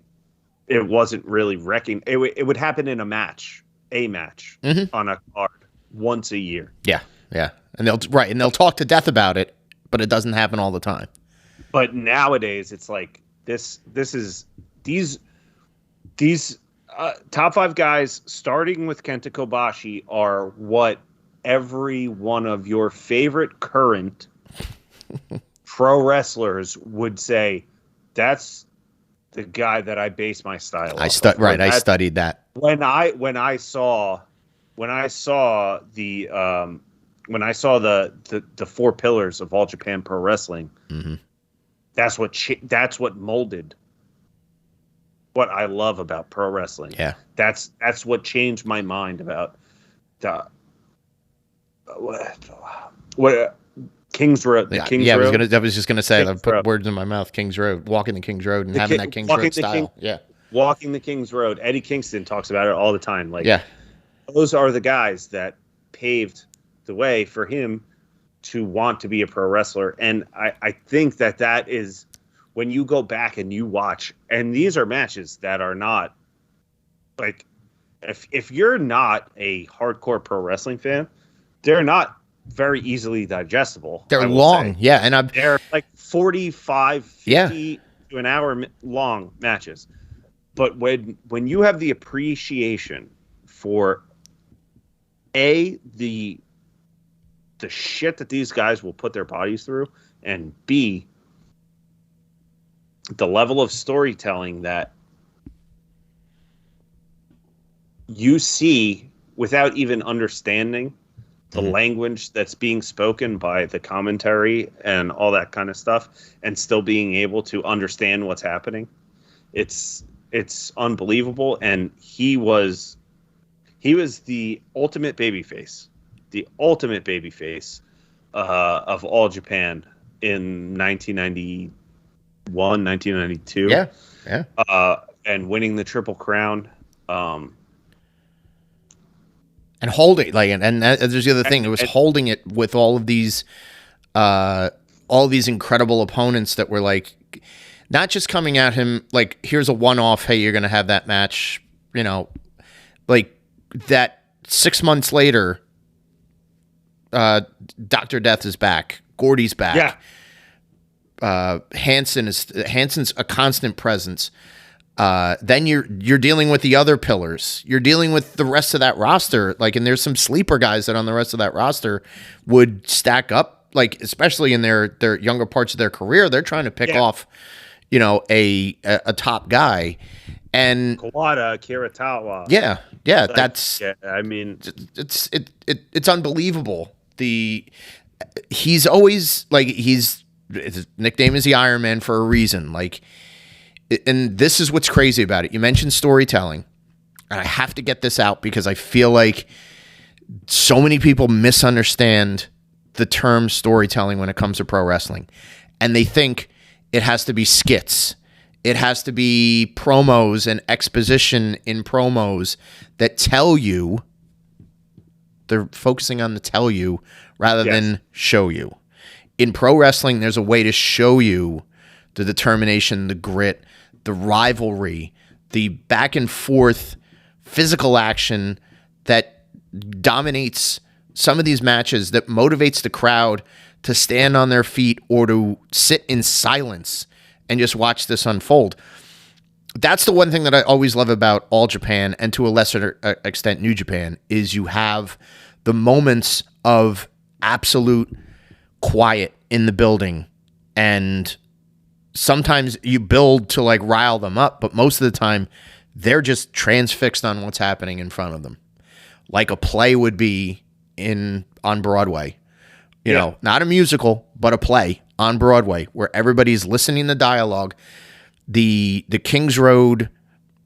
wasn't really wrecking. It would happen in a match on a card once a year. Yeah, yeah, and they'll talk to death about it, but it doesn't happen all the time. But nowadays, it's like these top 5 guys, starting with Kenta Kobashi, are what every one of your favorite current pro wrestlers would say. That's the guy that I base my style on. I studied that. When I saw the 4 pillars of All Japan Pro Wrestling. Mm-hmm. That's what molded what I love about pro wrestling. Yeah, that's what changed my mind about the what King's Road. Road. I was just gonna say, I put words in my mouth. King's Road, walking the King's Road, and having that King's Road style. Walking the King's Road. Eddie Kingston talks about it all the time. Like, those are the guys that paved the way for him to want to be a pro wrestler. And I think that is, when you go back and you watch, and these are matches that are not like, if you're not a hardcore pro wrestling fan, they're not very easily digestible. They're long. Say. Yeah. And they're like 45, 50 to an hour long matches. But when you have the appreciation for the shit that these guys will put their bodies through, and B, the level of storytelling that you see without even understanding the language that's being spoken by the commentary and all that kind of stuff, and still being able to understand what's happening, it's unbelievable. And he was the ultimate babyface. The ultimate babyface of All Japan in 1991, 1992. Yeah. And winning the Triple Crown. And holding, like, and there's the other thing. It was holding it with all these incredible opponents that were like, not just coming at him like, here's a one-off. Hey, you're gonna have that match. You know, like that. 6 months later, Dr. Death is back. Gordy's back. Yeah. Hansen's a constant presence. Then you're dealing with the other pillars. You're dealing with the rest of that roster. Like, and there's some sleeper guys that on the rest of that roster would stack up. Like, especially in their younger parts of their career, they're trying to pick off, you know, a top guy. And Kawada, Kiritawa. Yeah. Like, that's. Yeah, I mean, it's unbelievable. He's always like, his nickname is the Iron Man for a reason. Like, and this is what's crazy about it. You mentioned storytelling, and I have to get this out because I feel like so many people misunderstand the term storytelling when it comes to pro wrestling, and they think it has to be skits. It has to be promos and exposition in promos that tell you. They're focusing on the tell you rather than show you. In pro wrestling, there's a way to show you the determination, the grit, the rivalry, the back and forth physical action that dominates some of these matches, that motivates the crowd to stand on their feet or to sit in silence and just watch this unfold. That's the one thing that I always love about All Japan, and to a lesser extent New Japan, is you have the moments of absolute quiet in the building, and sometimes you build to like rile them up, but most of the time they're just transfixed on what's happening in front of them, like a play would be on Broadway. You know, not a musical, but a play. on Broadway where everybody's listening to dialogue. The King's Road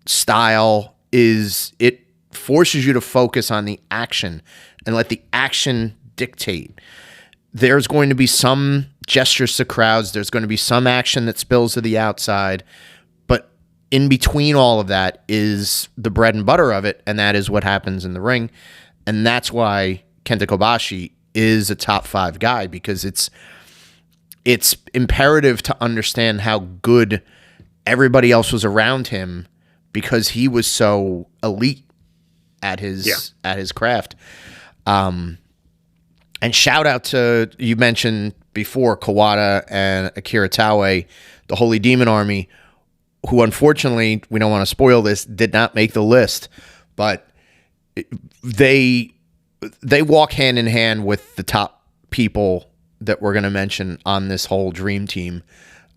style is, it forces you to focus on the action and let the action dictate. There's going to be some gestures to crowds. There's going to be some action that spills to the outside. But in between all of that is the bread and butter of it, and that is what happens in the ring. And that's why Kenta Kobashi is a top 5 guy, because it's imperative to understand how good everybody else was around him, because he was so elite at his craft. And shout out to, you mentioned before, Kawada and Akira Taue, the Holy Demon Army, who unfortunately, we don't want to spoil this, did not make the list, but they walk hand in hand with the top people that we're going to mention on this whole dream team.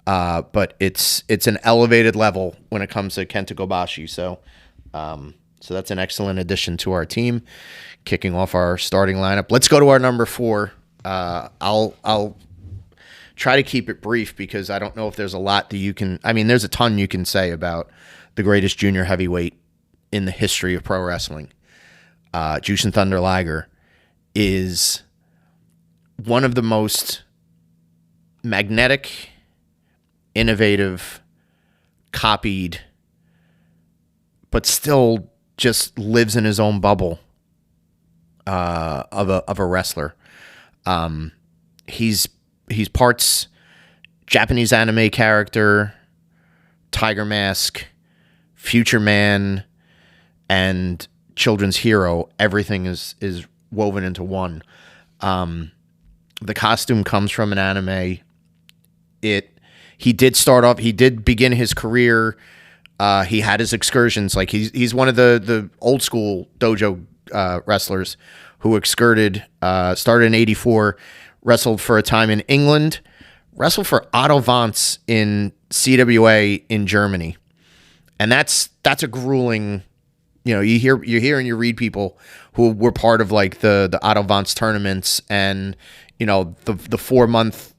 But it's an elevated level when it comes to Kenta Kobashi. So that's an excellent addition to our team, kicking off our starting lineup. Let's go to our number 4. I'll try to keep it brief, because I don't know if there's a lot that you can, I mean, there's a ton you can say about the greatest junior heavyweight in the history of pro wrestling. Jushin Thunder Liger is one of the most magnetic, innovative, copied, but still just lives in his own bubble of a wrestler. He's parts Japanese anime character, Tiger Mask, Future Man, and children's hero. Everything is woven into one. The costume comes from an anime. He did begin his career. He had his excursions. Like he's one of the old school dojo wrestlers who excurted, started in 84, wrestled for a time in England, wrestled for Otto Wanz in CWA in Germany. And that's a grueling, you hear and you read people who were part of like the Otto Wanz tournaments, and the 4-month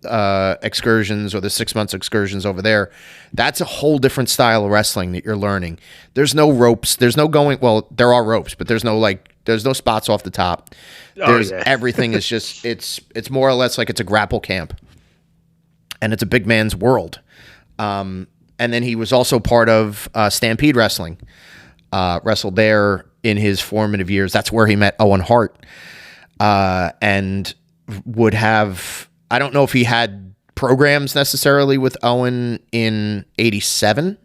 excursions or the 6 months excursions over there. That's a whole different style of wrestling that you're learning. There's no ropes. There's no going. Well, there are ropes, but there's no spots off the top. Everything is just it's more or less like it's a grapple camp, and it's a big man's world. And then he was also part of Stampede Wrestling. Wrestled there in his formative years. That's where he met Owen Hart, and would have, I don't know if he had programs necessarily with Owen in 87,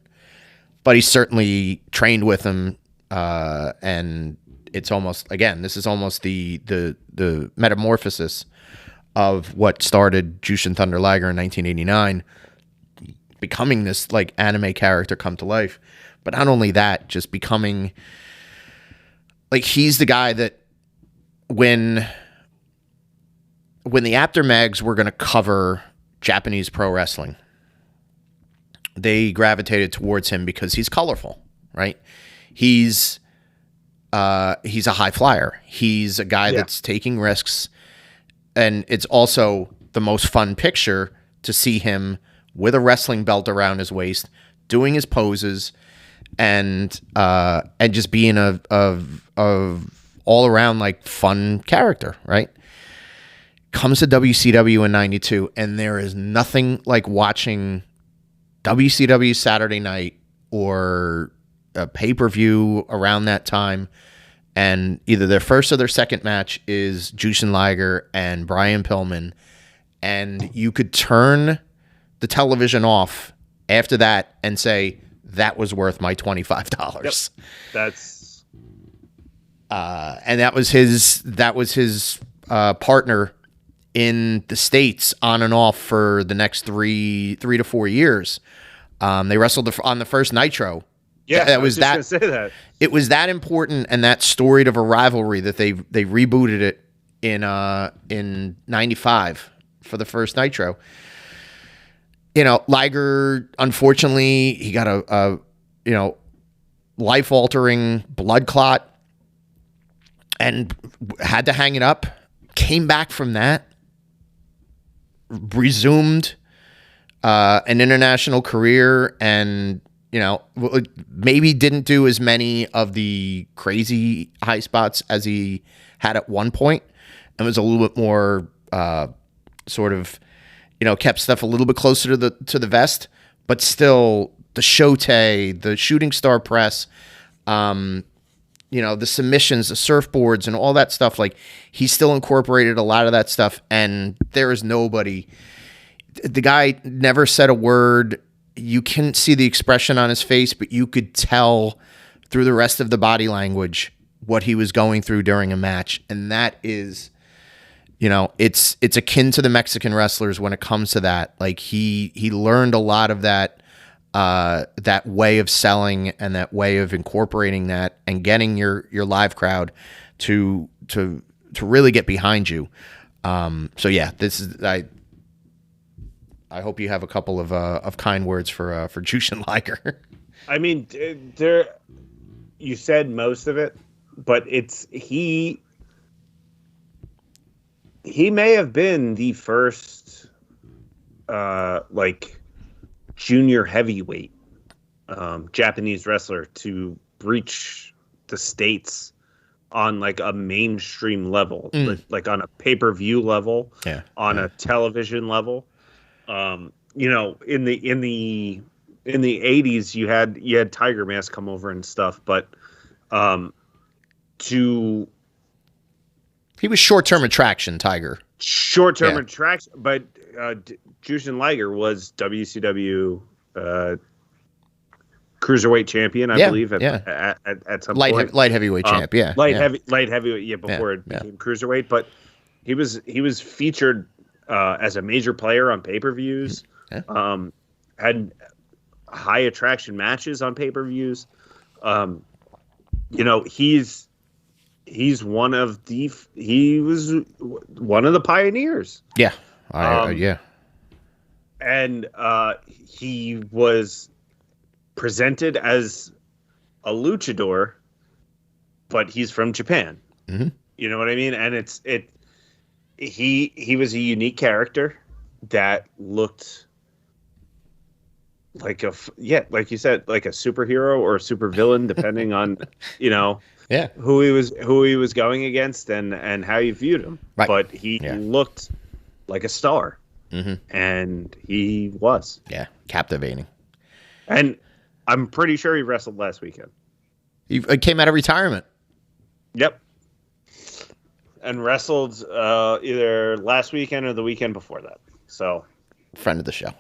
but he certainly trained with him. And it's almost, again, this is almost the metamorphosis of what started Jushin Thunder Liger in 1989, becoming this like anime character come to life. But not only that, just becoming like, he's the guy that when the Apter Mags were going to cover Japanese pro wrestling, they gravitated towards him because he's colorful, right? He's a high flyer. He's a guy that's taking risks, and it's also the most fun picture to see him with a wrestling belt around his waist, doing his poses, and just being a all around like fun character, right? Comes to WCW in 92, and there is nothing like watching WCW Saturday Night or a pay-per-view around that time, and either their first or their second match is Jushin Liger and Brian Pillman, and you could turn the television off after that and say, that was worth my $25. Yep. That's and that was his partner in the States on and off for the next three to 4 years. They wrestled on the first Nitro. Yeah, that I was that. just gonna say that. It was that important and that storied of a rivalry that they rebooted it in 95 for the first Nitro. Liger, unfortunately, he got a life-altering blood clot and had to hang it up. Came back from that, resumed an international career, and maybe didn't do as many of the crazy high spots as he had at one point, and was a little bit more sort of kept stuff a little bit closer to the vest, but still the shote, the shooting star press, the submissions, the surfboards, and all that stuff. Like, he still incorporated a lot of that stuff, and there is nobody. The guy never said a word. You couldn't see the expression on his face, but you could tell through the rest of the body language what he was going through during a match. And that is, it's akin to the Mexican wrestlers when it comes to that. Like, he learned a lot of that way of selling and that way of incorporating that and getting your live crowd to really get behind you. So yeah, this is, I hope you have a couple of kind words for Jushin Liger. I mean, you said most of it, but he may have been the first junior heavyweight Japanese wrestler to reach the States on like a mainstream level, like on a pay-per-view level, on a television level. In the 80s you had Tiger Mask come over and stuff, but he was short-term attraction, Tiger. Short-term attraction, but Jushin Liger was WCW cruiserweight champion, I believe, at some point. Light heavyweight champ, light heavyweight, before it became cruiserweight. But he was featured as a major player on pay-per-views. Had high attraction matches on pay-per-views. He was one of the pioneers. Yeah. And he was presented as a luchador, but he's from Japan. Mm-hmm. You know what I mean? And he was a unique character that looked like like you said, like a superhero or a supervillain, depending on who he was going against and how you viewed him. Right. But he looked like a star. Mm-hmm. And he was. Yeah, captivating. And I'm pretty sure he wrestled last weekend. He came out of retirement. Yep. And wrestled either last weekend or the weekend before that. So, friend of the show.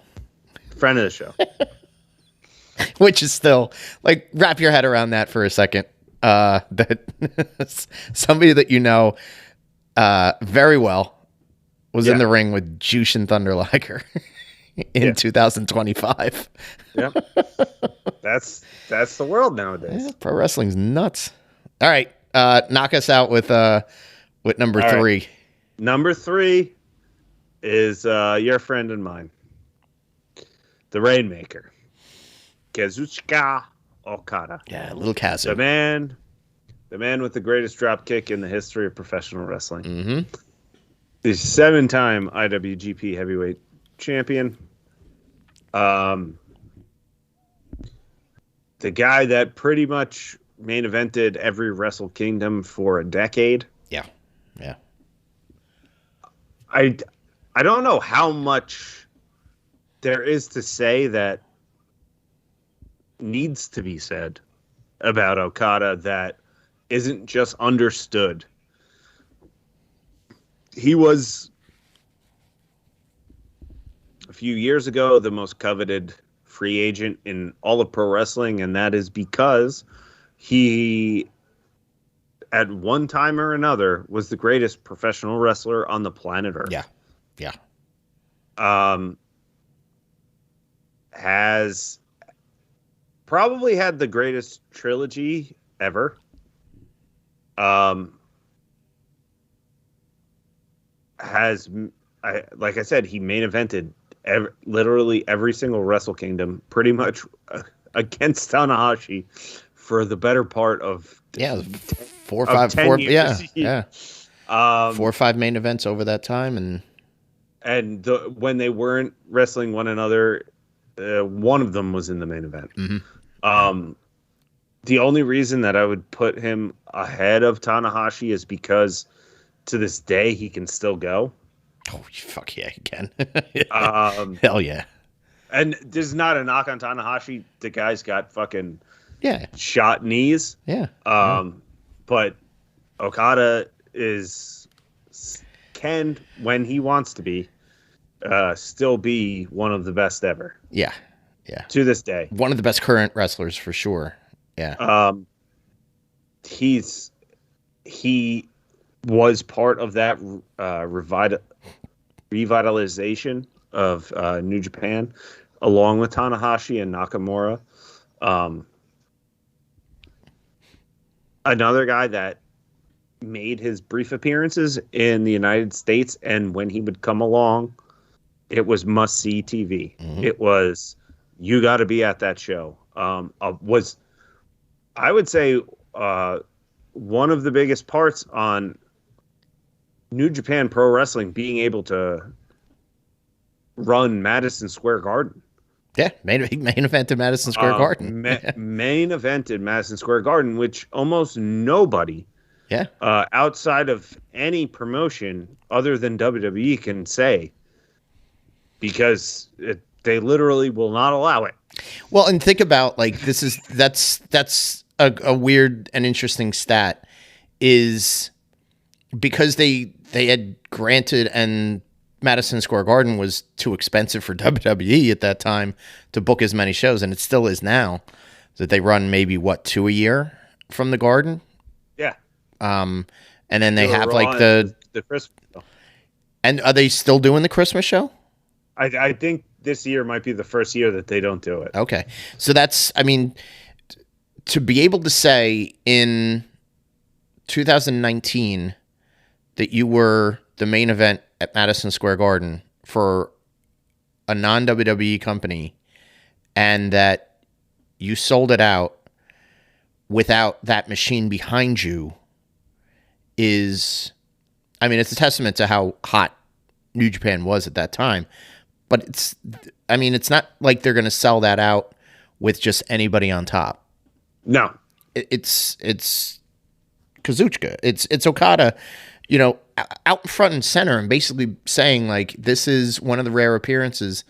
Which is still, like, wrap your head around that for a second. That somebody that very well was in the ring with Jushin Thunder Liger in 2025. Yep. That's the world nowadays. Yeah, pro wrestling's nuts. All right. Knock us out with number 3. Right. Number 3 is your friend and mine. The Rainmaker. Kazuchika Okada. Yeah, little Kazu. The man with the greatest dropkick in the history of professional wrestling. Mm-hmm. The 7-time IWGP Heavyweight Champion. The guy that pretty much main evented every Wrestle Kingdom for a decade. Yeah. I don't know how much there is to say that needs to be said about Okada that isn't just understood. He was, a few years ago, the most coveted free agent in all of pro wrestling, and that is because he, at one time or another, was the greatest professional wrestler on the planet Earth. Yeah. Has probably had the greatest trilogy ever. Like I said, he main evented literally every single Wrestle Kingdom, pretty much against Tanahashi for the better part of 4 or 5 years. 4 or 5 main events over that time, and and when they weren't wrestling one another, one of them was in the main event. The only reason that I would put him ahead of Tanahashi is because to this day he can still go. Oh, fuck yeah, he can. Hell yeah. And this is not a knock on Tanahashi. The guy's got fucking shot knees. Yeah. But Okada can, when he wants to be, still be one of the best ever. Yeah. Yeah. To this day. One of the best current wrestlers for sure. Yeah. He was part of that revitalization of New Japan, along with Tanahashi and Nakamura. Another guy that made his brief appearances in the United States, and when he would come along, it was must-see TV. It was, you got to be at that show. Was, I would say, one of the biggest parts on New Japan Pro Wrestling being able to run Madison Square Garden. Yeah, main event in Madison Square Garden. Main event in Madison Square Garden, which almost nobody outside of any promotion other than WWE can say, because they literally will not allow it. Well, and think about, like, that's a weird and interesting stat, is because they had granted, and Madison Square Garden was too expensive for WWE at that time to book as many shows, and it still is now, that they run maybe 2 a year from the Garden. Yeah. And then they have like the Christmas show. And are they still doing the Christmas show? I think this year might be the first year that they don't do it. Okay. So that's, I mean, to be able to say in 2019 that you were the main event at Madison Square Garden for a non-WWE company, and that you sold it out without that machine behind you, is, I mean, it's a testament to how hot New Japan was at that time. But it's, I mean, it's not like they're going to sell that out with just anybody on top. No. It's Kazuchika. It's Okada, you know, out in front and center, and basically saying, like, this is one of the rare appearances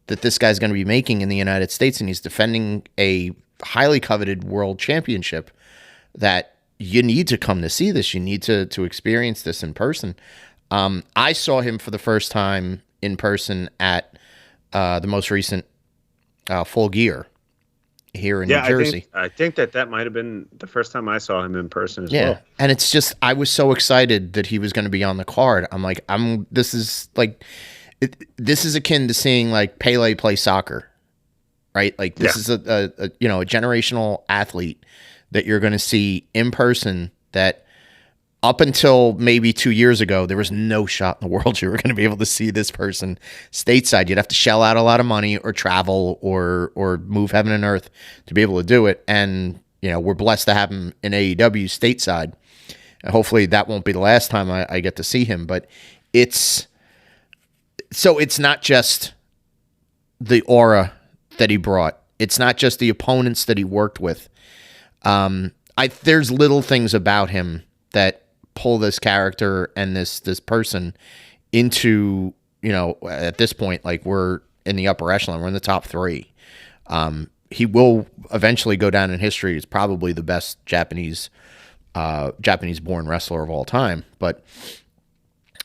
that this guy's going to be making in the United States, and he's defending a highly coveted world championship, that you need to come to see this. You need to experience this in person. I saw him for the first time in person at the most recent Full Gear here in New Jersey. I think that might have been the first time I saw him in person as well. And it's just, I was so excited that he was going to be on the card. I'm like, this is akin to seeing, like, Pele play soccer, right? Like, this is a generational athlete that you're going to see in person, that up until maybe 2 years ago, there was no shot in the world you were going to be able to see this person stateside. You'd have to shell out a lot of money or travel or move heaven and earth to be able to do it. And, you know, we're blessed to have him in AEW stateside. And hopefully that won't be the last time I get to see him. But it's not just the aura that he brought. It's not just the opponents that he worked with. There's little things about him that pull this character and this person into, you know, at this point, like, we're in the upper echelon. We're in the top 3. He will eventually go down in history as probably the best Japanese born wrestler of all time. But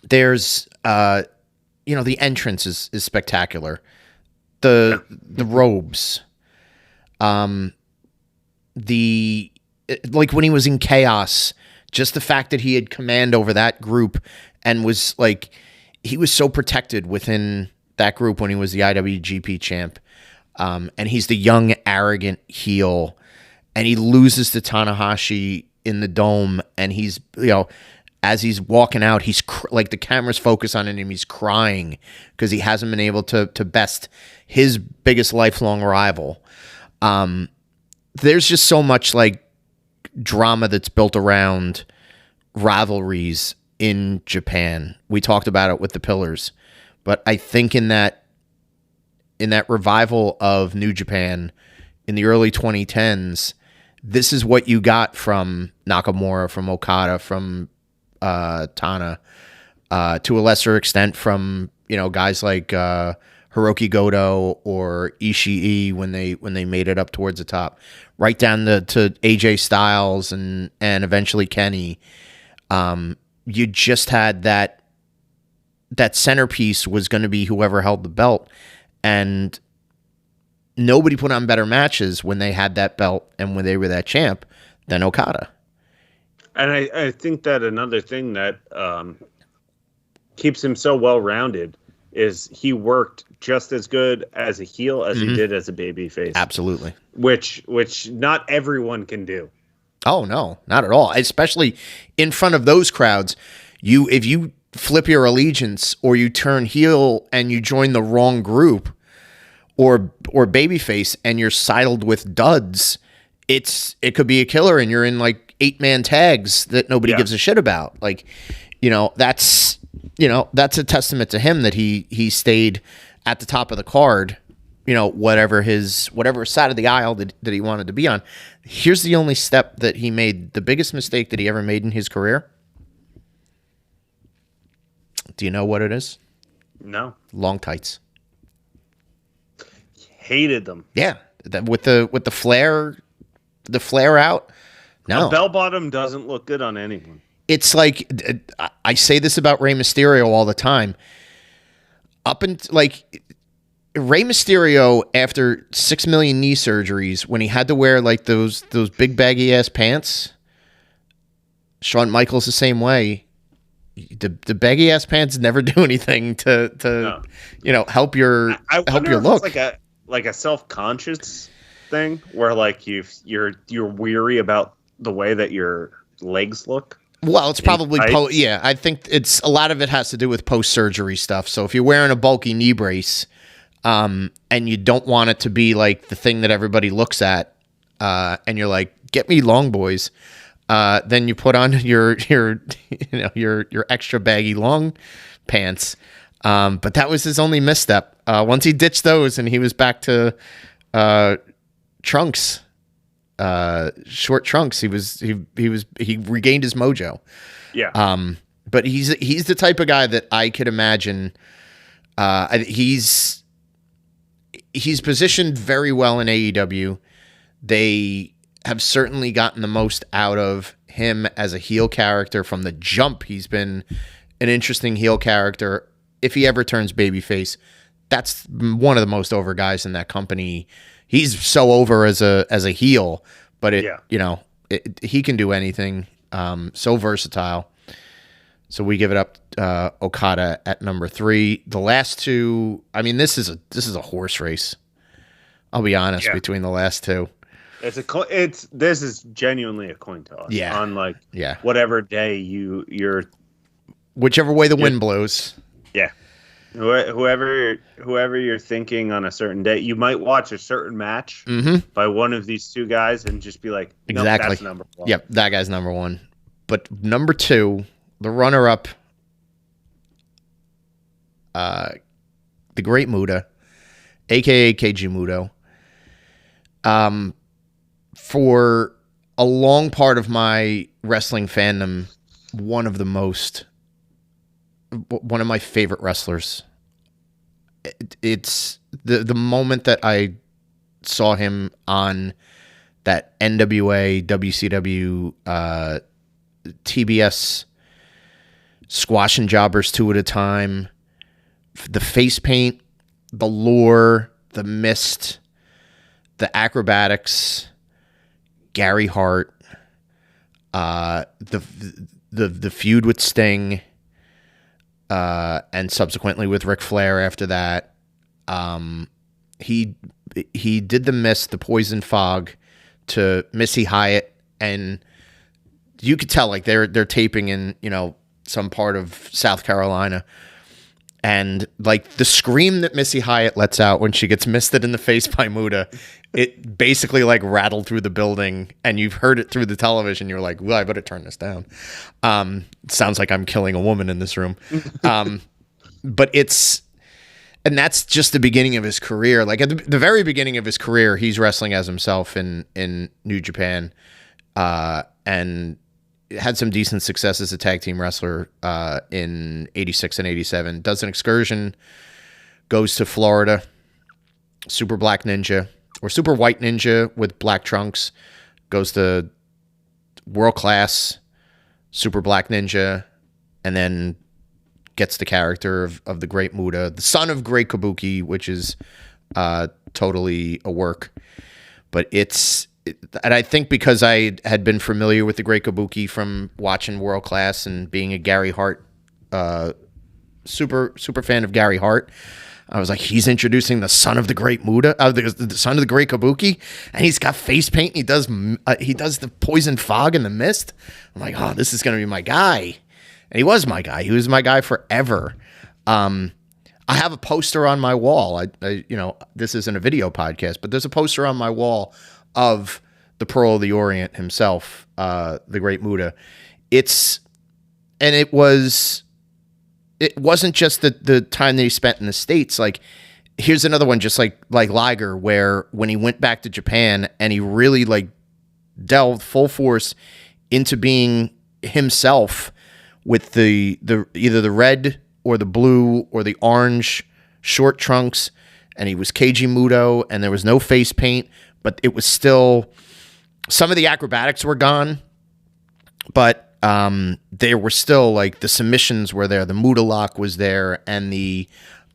there's, the entrance is spectacular. The robes, like when he was in Chaos, just the fact that he had command over that group and was like, he was so protected within that group when he was the IWGP champ. And he's the young, arrogant heel, and he loses to Tanahashi in the Dome. And he's, you know, as he's walking out, he's like, the camera's focused on him. He's crying because he hasn't been able to best his biggest lifelong rival. There's just so much, like, drama that's built around rivalries in Japan. We talked about it with the Pillars, But I think in that revival of New Japan in the early 2010s, this is what you got from Nakamura, from Okada, from Tana, to a lesser extent from guys like Hiroki Goto or Ishii when they made it up towards the top, right down to AJ Styles and eventually Kenny. You just had that centerpiece was going to be whoever held the belt, and nobody put on better matches when they had that belt and when they were that champ than Okada. And I think that another thing that keeps him so well-rounded is he worked just as good as a heel as he did as a babyface. Absolutely. Which not everyone can do. Oh, no, not at all. Especially in front of those crowds. If you flip your allegiance or you turn heel and you join the wrong group or babyface and you're sidled with duds, it could be a killer, and you're in like 8-man tags that nobody gives a shit about. Like, that's a testament to him that he stayed at the top of the card, whatever side of the aisle that he wanted to be on. Here's the only step that he made, the biggest mistake that he ever made in his career. Do you know what it is? No. Long tights. Hated them. Yeah, with the flare out. No, a bell bottom doesn't look good on anyone. It's like, I say this about Rey Mysterio all the time. Rey Mysterio, after 6 million knee surgeries, when he had to wear like those big baggy ass pants, Shawn Michaels the same way. The baggy ass pants never do anything to help your look. It's like a self-conscious thing where like you're weary about the way that your legs look. Well, it's probably I think it's a lot of it has to do with post-surgery stuff. So if you're wearing a bulky knee brace, and you don't want it to be like the thing that everybody looks at, and you're like, get me long boys, then you put on your extra baggy long pants. But that was his only misstep. Once he ditched those and he was back to trunks. Short trunks. He regained his mojo. Yeah. But he's the type of guy that I could imagine. He's positioned very well in AEW. They have certainly gotten the most out of him as a heel character from the jump. He's been an interesting heel character. If he ever turns babyface, that's one of the most over guys in that company. He's so over as a heel, but he can do anything. So versatile. So we give it up Okada at number 3. The last two, I mean, this is a horse race. I'll be honest, between the last two. This is genuinely a coin toss. Yeah. On whatever day you're whichever way the wind blows. Yeah. Whoever you're thinking on a certain day, you might watch a certain match by one of these two guys and just be like, nope, exactly, that's number 1. Yep, that guy's number 1. But number 2, the runner-up, the Great Muta, aka KG Muto. For a long part of my wrestling fandom, one of my favorite wrestlers. It's the moment that I saw him on that NWA, WCW, TBS squash and jobbers 2 at a time, the face paint, the lure, the mist, the acrobatics, Gary Hart, the feud with Sting, and subsequently with Ric Flair after that. He did the mist, the poison fog to Missy Hyatt, and you could tell like they're taping in some part of South Carolina, and like the scream that Missy Hyatt lets out when she gets misted in the face by Muta, it basically like rattled through the building, and you've heard it through the television. You're like, well, I better turn this down. Sounds like I'm killing a woman in this room. But it's And that's just the beginning of his career. Like at the very beginning of his career, he's wrestling as himself in New Japan, and had some decent success as a tag team wrestler in '86 and '87. Does an excursion, goes to Florida, Super Black Ninja or Super White Ninja with black trunks, goes to World Class, Super Black Ninja, and then gets the character of the Great Muta, the son of Great Kabuki, which is totally a work. But and I think because I had been familiar with the Great Kabuki from watching World Class and being a Gary Hart, super fan of Gary Hart, I was like, he's introducing the son of the Great Muta, the son of the Great Kabuki, and he's got face paint. And he does the poison fog and the mist. I'm like, oh, this is gonna be my guy. And he was my guy. He was my guy forever. I have a poster on my wall. This isn't a video podcast, but there's a poster on my wall of the Pearl of the Orient himself, the Great Muta. It wasn't just the time that he spent in the States. Like, here's another one, just like Liger, where when he went back to Japan and he really like delved full force into being himself, with the either the red or the blue or the orange short trunks, and he was Keiji Muto, and there was no face paint, but it was still, some of the acrobatics were gone, but there were still, like, the submissions were there, the Muta lock was there, and the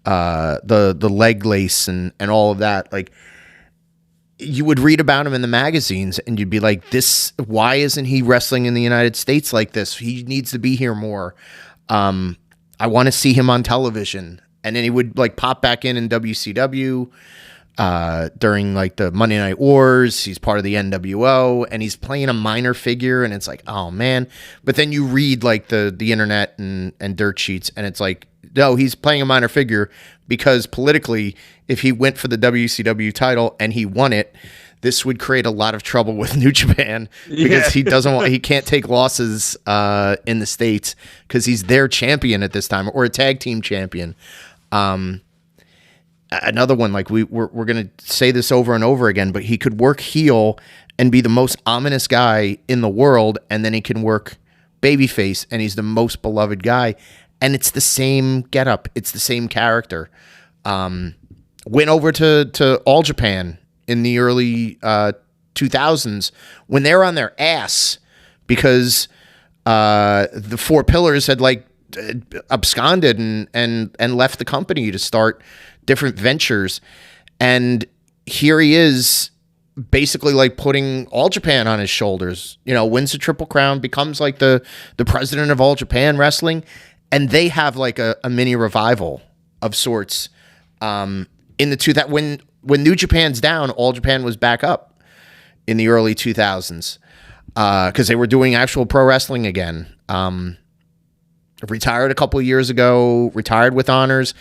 leg lace and all of that. Like, you would read about him in the magazines and you'd be like, why isn't he wrestling in the United States like this? He needs to be here more. I want to see him on television. And then he would like pop back in WCW during like the Monday Night Wars. He's part of the NWO and he's playing a minor figure. And it's like, oh man. But then you read like the internet and dirt sheets and it's like, no, he's playing a minor figure because politically, if he went for the WCW title and he won it, this would create a lot of trouble with New Japan because he can't take losses in the States because he's their champion at this time, or a tag team champion. Another one, like we're going to say this over and over again, but he could work heel and be the most ominous guy in the world, and then he can work babyface and he's the most beloved guy. And it's the same getup. It's the same character. Went over to All Japan in the early 2000s when they were on their ass because the Four Pillars had like absconded and left the company to start different ventures. And here he is basically like putting All Japan on his shoulders, wins the Triple Crown, becomes like the president of All Japan Wrestling. And they have like a mini revival of sorts in the when New Japan's down, All Japan was back up in the early 2000s because they were doing actual pro wrestling again. Retired a couple of years ago, retired with honors.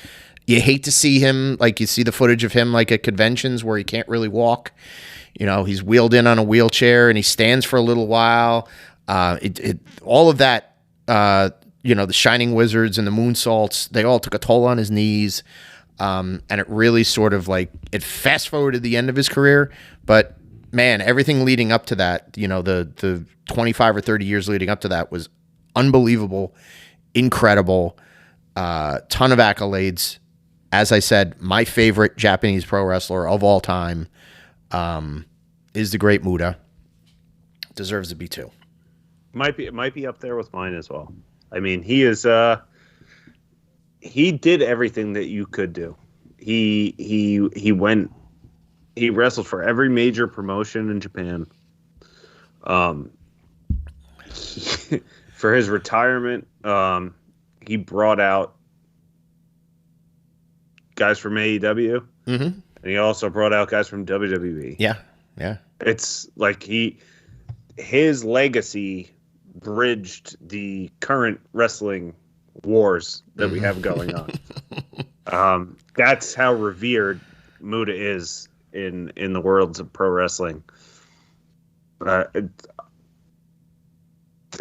You hate to see him, like you see the footage of him like at conventions where he can't really walk. He's wheeled in on a wheelchair and he stands for a little while. All of that. The Shining Wizards and the Moonsaults, they all took a toll on his knees. And it really sort of like, it fast forwarded the end of his career. But man, everything leading up to that, the 25 or 30 years leading up to that was unbelievable, incredible, ton of accolades. As I said, my favorite Japanese pro wrestler of all time is the Great Muta. Deserves to be too. It might be up there with mine as well. I mean, he is he did everything that you could do. He wrestled for every major promotion in Japan. For his retirement, he brought out guys from AEW, and he also brought out guys from WWE. Yeah. It's like his legacy bridged the current wrestling wars that we have going on. That's how revered Muta is in the worlds of pro wrestling.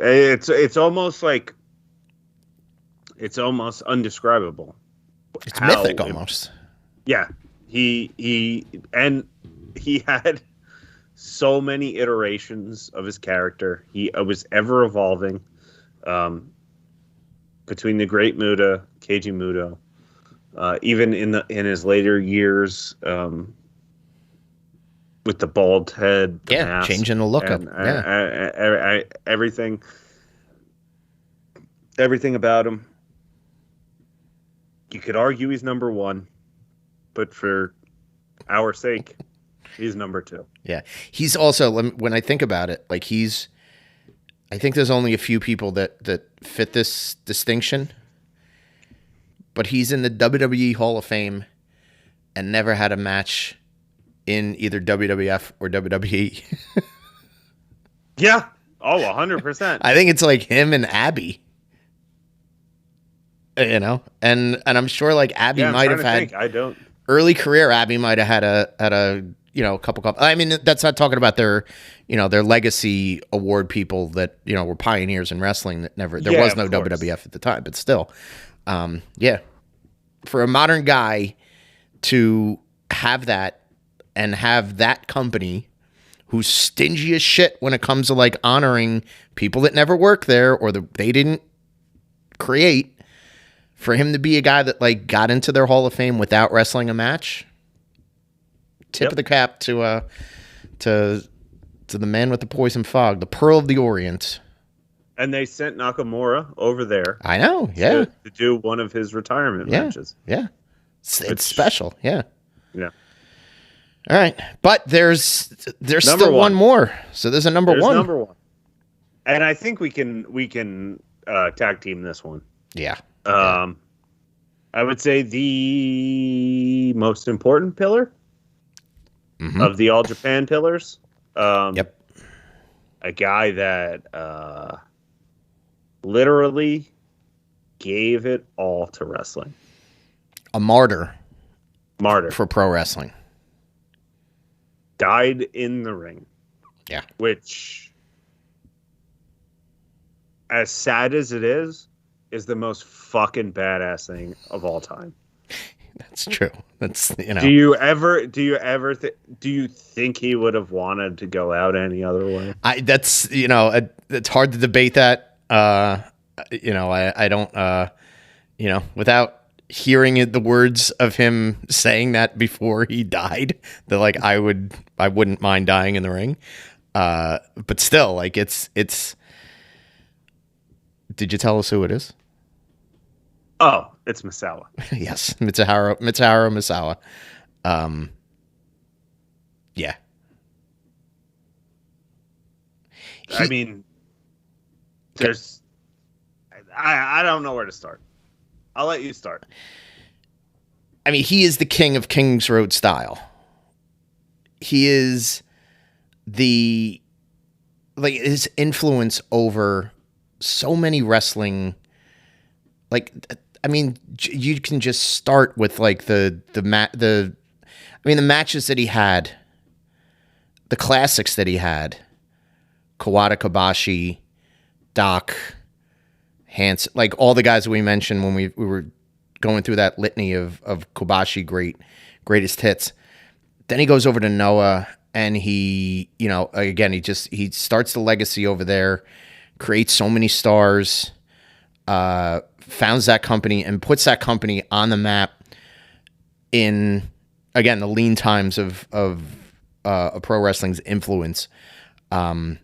It's almost like, it's almost undescribable. It's mythic almost. Yeah, he had so many iterations of his character. He was ever evolving. Between the Great Muta, Keiji Muto, even in his later years, with the bald head, the mask, changing the look up. and everything about him. You could argue he's number one, but for our sake, he's number two. Yeah, he's also, when I think about it, like I think there's only a few people that fit this distinction, but he's in the WWE Hall of Fame and never had a match in either WWF or WWE. Yeah. Oh, 100%. I think it's like him and Abby. And I'm sure like Abby might have had early career. Abby might have had a couple. I mean, that's not talking about their legacy award people that were pioneers in wrestling that never. There was no WWF at the time, but still, for a modern guy to have that and have that company who's stingy as shit when it comes to like honoring people that never worked there or they didn't create. For him to be a guy that like got into their Hall of Fame without wrestling a match, tip of the cap to the man with the poison fog, the Pearl of the Orient. And they sent Nakamura over there. I know, yeah, to do one of his retirement matches. Yeah, it's special. Yeah. All right, but there's still one more. So there's a number one. Number one, and I think we can tag team this one. Yeah. I would say the most important pillar of the All Japan pillars. Yep. A guy that literally gave it all to wrestling. A martyr for pro wrestling. Died in the ring. Yeah. Which, as sad as it is the most fucking badass thing of all time. That's true. That's Do you think he would have wanted to go out any other way? It's hard to debate that. I don't. Without hearing the words of him saying that before he died, that like I wouldn't mind dying in the ring. But still, like it's. Did you tell us who it is? Oh, it's Misawa. Yes, Mitsuharu Misawa. Yeah. I mean, there's. I don't know where to start. I'll let you start. I mean, he is the king of Kings Road style. He is his influence over so many wrestling. Like, I mean, you can just start with like the matches that he had, the classics that he had, Kawada, Kobashi, Doc, Hanson, like all the guys we mentioned when we were going through that litany of Kobashi greatest hits. Then he goes over to Noah and he starts the legacy over there, creates so many stars, founds that company and puts that company on the map in, again, the lean times of pro wrestling's influence. The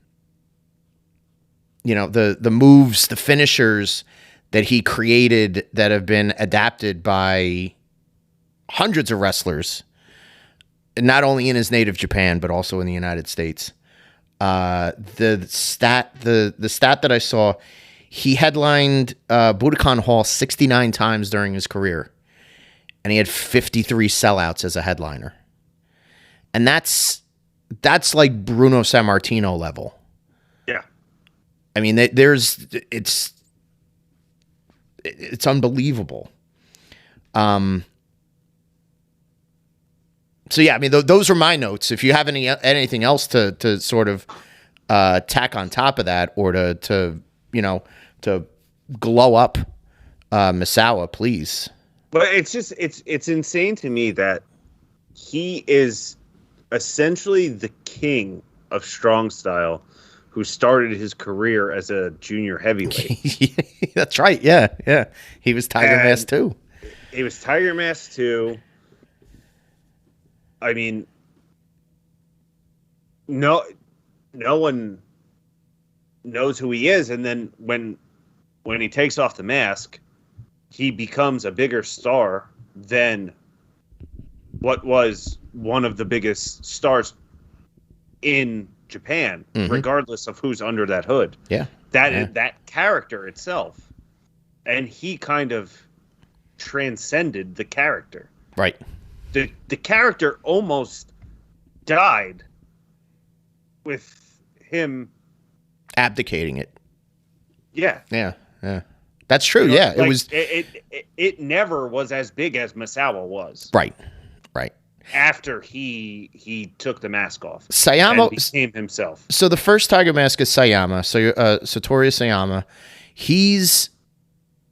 moves, the finishers that he created that have been adapted by hundreds of wrestlers, not only in his native Japan, but also in the United States. The stat that I saw, he headlined Budokan Hall 69 times during his career, and he had 53 sellouts as a headliner. And that's like Bruno Sammartino level. Yeah. I mean, it's unbelievable. So yeah, I mean, those are my notes. If you have anything else to sort of tack on top of that, or to glow up Misawa, please. But it's insane to me that he is essentially the king of strong style who started his career as a junior heavyweight. That's right. Yeah, yeah. He was Tiger Mask too. He was Tiger Mask too. I mean, no one knows who he is, and then when he takes off the mask, he becomes a bigger star than what was one of the biggest stars in Japan, regardless of who's under that hood. Yeah. That character itself. And he kind of transcended the character. Right. The character almost died with him abdicating it. Yeah. Yeah. Yeah. That's true. Yeah. Like, it never was as big as Misawa was. Right. Right. After he took the mask off, Sayama and became himself. So the first Tiger Mask is Sayama. So Satoru Sayama. He's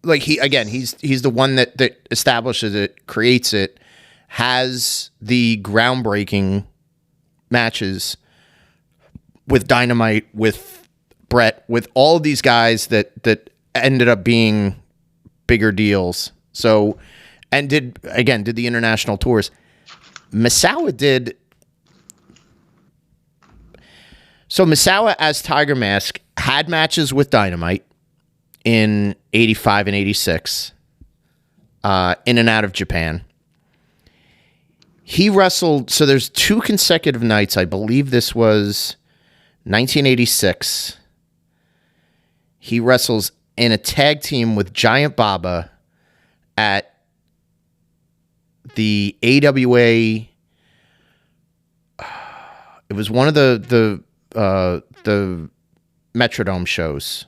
like he's the one that establishes it, creates it, has the groundbreaking matches with Dynamite, with Brett, with all of these guys that ended up being bigger deals. So, and did the international tours. Misawa did. So Misawa as Tiger Mask had matches with Dynamite in 85 and 86, in and out of Japan. He wrestled, so there's 2 consecutive nights. I believe this was 1986. He wrestles in a tag team with Giant Baba at the AWA. It was one of the Metrodome shows.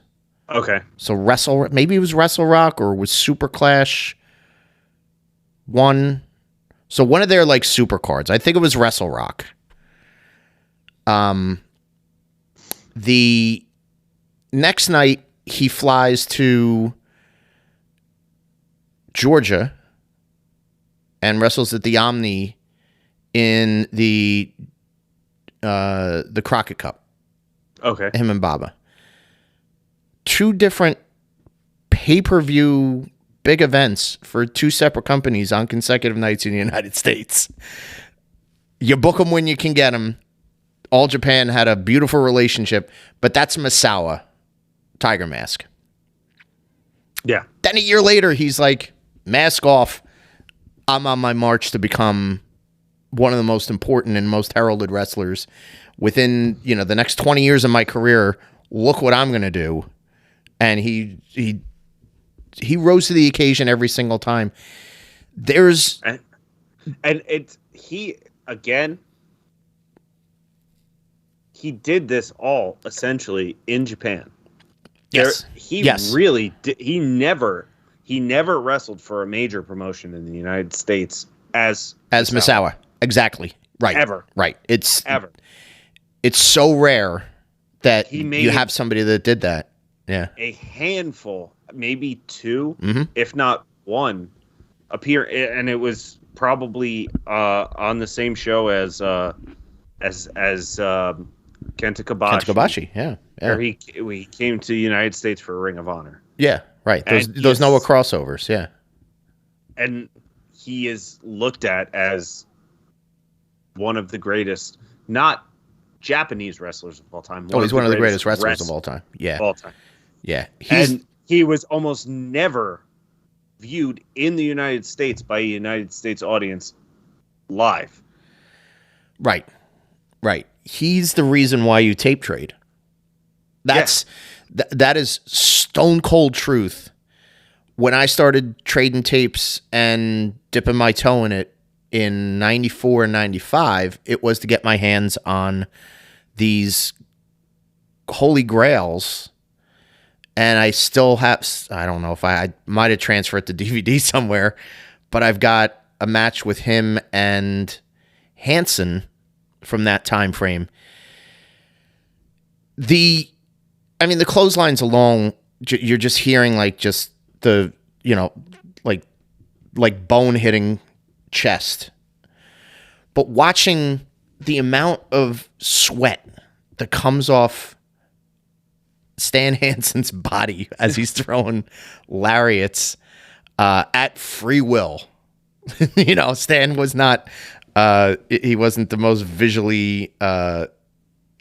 Okay. So maybe it was Wrestle Rock or was Super Clash 1. So one of their like super cards. I think it was Wrestle Rock. The next night he flies to Georgia and wrestles at the Omni in the Crockett Cup. Okay. Him and Baba. 2 different pay-per-view big events for 2 separate companies on consecutive nights in the United States. You book them when you can get them. All Japan had a beautiful relationship, but that's Misawa, Tiger Mask. Yeah. Then a year later, he's like, mask off. I'm on my march to become one of the most important and most heralded wrestlers within, the next 20 years of my career. Look what I'm going to do. And he rose to the occasion every single time. There's and he did this all essentially in Japan. Yes. Really did. He never wrestled for a major promotion in the United States as Misawa. Exactly. Right. Ever. Right. It's so rare that you have somebody that did that. Yeah. A handful, maybe 2, if not 1, appear, and it was probably on the same show as Kenta Kobashi. Yeah. Where he came to the United States for Ring of Honor. Yeah, right. Those Noah crossovers, yeah. And he is looked at as one of the greatest, not Japanese wrestlers of all time. He's one of the greatest wrestlers of all time. Yeah. Of all time. Yeah. And he was almost never viewed in the United States by a United States audience live. Right. Right. He's the reason why you tape trade. That is stone cold truth. When I started trading tapes and dipping my toe in it in 94 and 95, it was to get my hands on these holy grails. And I still have, I don't know if I might have transferred to DVD somewhere, but I've got a match with him and Hansen from that time frame. The clotheslines alone, you're just hearing like just the, like like bone hitting chest. But watching the amount of sweat that comes off Stan Hansen's body as he's throwing lariats at free will. Stan was not, he wasn't the most visually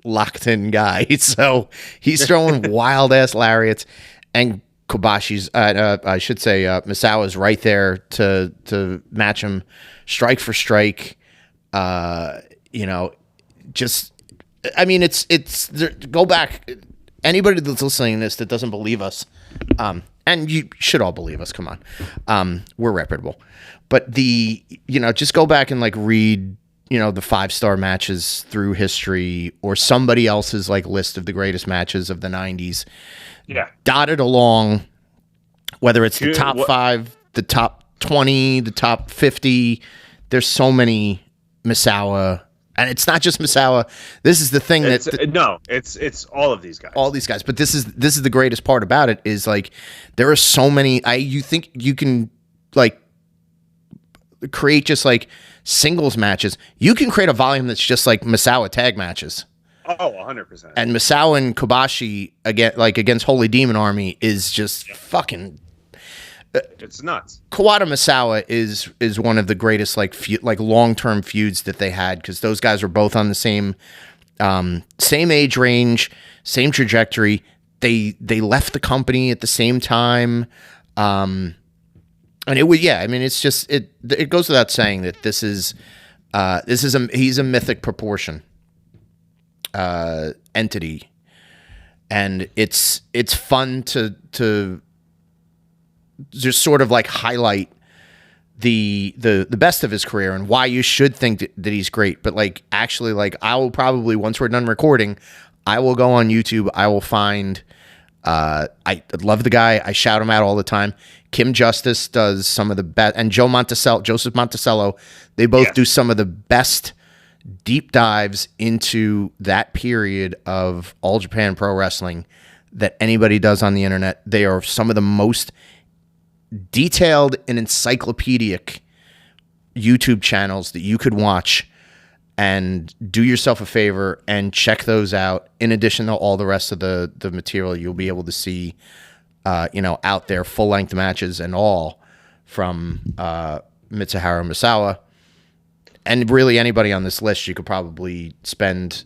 locked in guy. So he's throwing wild ass lariats, and Kobashi's, Misawa's right there to match him strike for strike. Go back. Anybody that's listening to this that doesn't believe us, and you should all believe us. Come on, we're reputable. But just go back and like read, the 5-star matches through history or somebody else's like list of the greatest matches of the 90s. Yeah, dotted along, whether it's the top 5, the top 20, the top 50. There's so many Misawa. And it's not just Misawa. This is the thing it's all of these guys. All these guys. But this is the greatest part about it is like there are so many. You think you can like create just like singles matches. You can create a volume that's just like Misawa tag matches. Oh, 100%. And Misawa and Kobashi against Holy Demon Army is just fucking. It's nuts. Kawada Misawa is one of the greatest like long-term feuds that they had, because those guys were both on the same age range, same trajectory. They left the company at the same time, and it was it's just it goes without saying that he's a mythic proportion entity, and it's fun to just sort of like highlight the best of his career and why you should think that he's great. But like actually, like I will probably, once we're done recording, I will go on YouTube. I will find I love the guy. I shout him out all the time. Kim Justice does some of the best, and Joseph Monticello, they both do some of the best deep dives into that period of All Japan Pro Wrestling that anybody does on the internet. They are some of the most detailed and encyclopedic YouTube channels that you could watch, and do yourself a favor and check those out. In addition to all the rest of the material you'll be able to see, out there, full length matches and all from Mitsuharu Misawa. And really anybody on this list, you could probably spend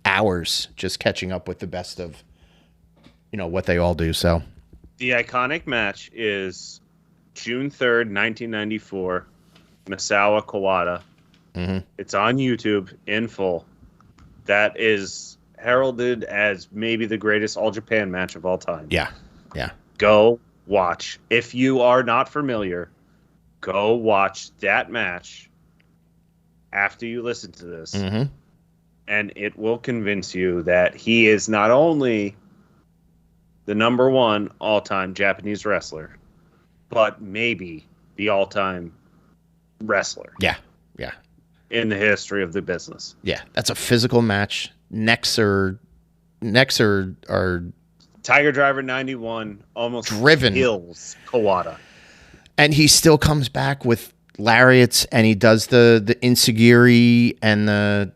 hours just catching up with the best of, what they all do. So the iconic match is June 3rd, 1994, Misawa Kawada. Mm-hmm. It's on YouTube in full. That is heralded as maybe the greatest All Japan match of all time. Yeah. Go watch. If you are not familiar, go watch that match after you listen to this. Mm-hmm. And it will convince you that he is not only the number one all-time Japanese wrestler, but maybe the all-time wrestler. Yeah. In the history of the business. Yeah, that's a physical match. Necks are Tiger Driver 91 almost driven. Kills Kawada. And he still comes back with lariats, and he does the Insegiri and the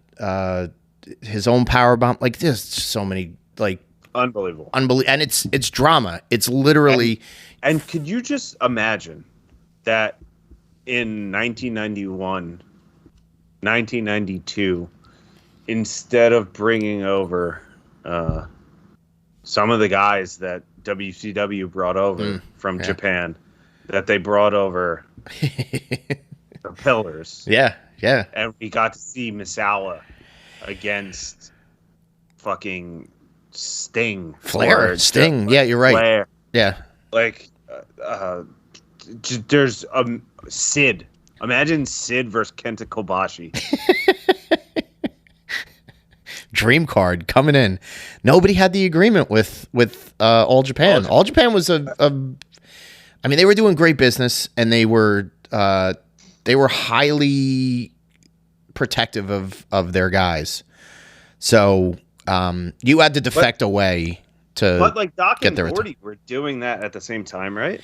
his own power bomb. Like there's so many like unbelievable. And it's drama. It's literally and could you just imagine that in 1991, 1992, instead of bringing over some of the guys that WCW brought over from Japan, that they brought over the Pillars. Yeah. And we got to see Misawa against fucking Sting. Sting. Yeah, you're right. Flair. Yeah. Like, there's Sid. Imagine Sid versus Kenta Kobashi. Dream card coming in. Nobody had the agreement with All Japan. All Japan was they were doing great business, and they were highly protective of their guys. So you had to defect away to but like Doc get and their Gordy were doing that at the same time, right?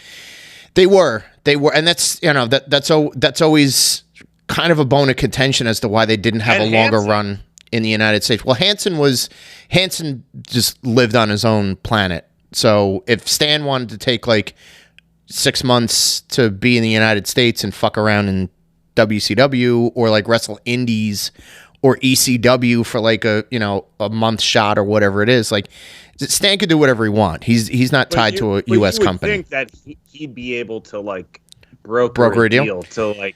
They were, and that's that's always kind of a bone of contention as to why they didn't have And a longer Hansen. run in the United States. Well, Hansen just lived on his own planet. So if Stan wanted to take like 6 months to be in the United States and fuck around in WCW or like wrestle indies or ECW for like a month shot or whatever it is, like Stan could do whatever he wants. He's not tied to a U.S. company. You would think that he'd be able to like broker a deal to like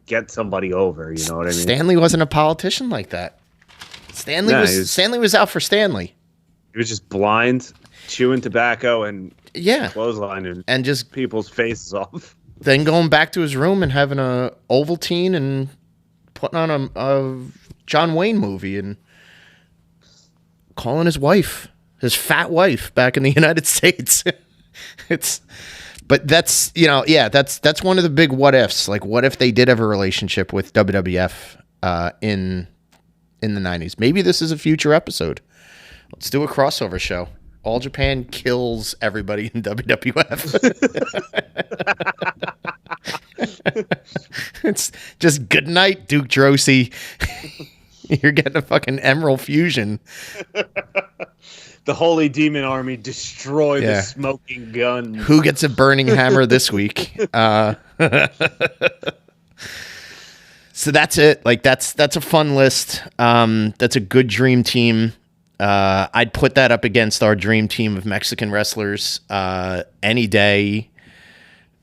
get somebody over. You know what I mean? Stanley wasn't a politician like that. Stanley was out for Stanley. He was just blind, chewing tobacco and clotheslining and just people's faces off. Then going back to his room and having a Ovaltine and putting on a John Wayne movie and calling his wife, his fat wife, back in the United States. But that's that's one of the big what ifs. Like, what if they did have a relationship with WWF in the 90s? Maybe this is a future episode. Let's do a crossover show. All Japan kills everybody in WWF. It's just good night, Duke Drosy. You're getting a fucking Emerald Fusion. The Holy Demon Army destroy the smoking gun. Who gets a burning hammer this week? So that's it. Like that's a fun list. That's a good dream team. I'd put that up against our dream team of Mexican wrestlers any day.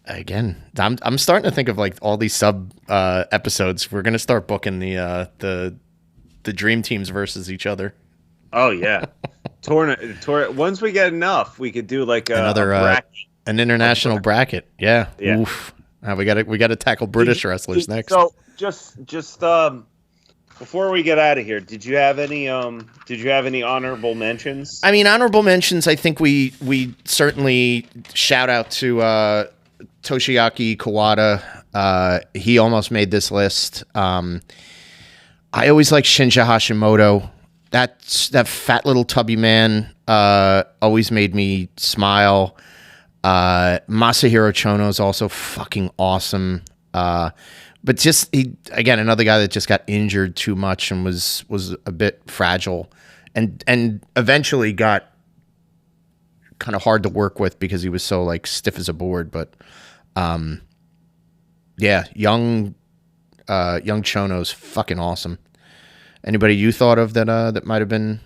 Again, I'm starting to think of like all these sub episodes. We're gonna start booking the dream teams versus each other. Oh yeah, once we get enough, we could do like another an international bracket. Yeah. Oof. We got to tackle British wrestlers next. So just before we get out of here, did you have any honorable mentions? I mean, honorable mentions. I think we certainly shout out to Toshiaki Kawada. He almost made this list. I always like Shinja Hashimoto. That fat little tubby man always made me smile. Masahiro Chono is also fucking awesome. But just another guy that just got injured too much and was a bit fragile, and eventually got kind of hard to work with because he was so like stiff as a board. But young Chono's fucking awesome. Anybody you thought of that might have been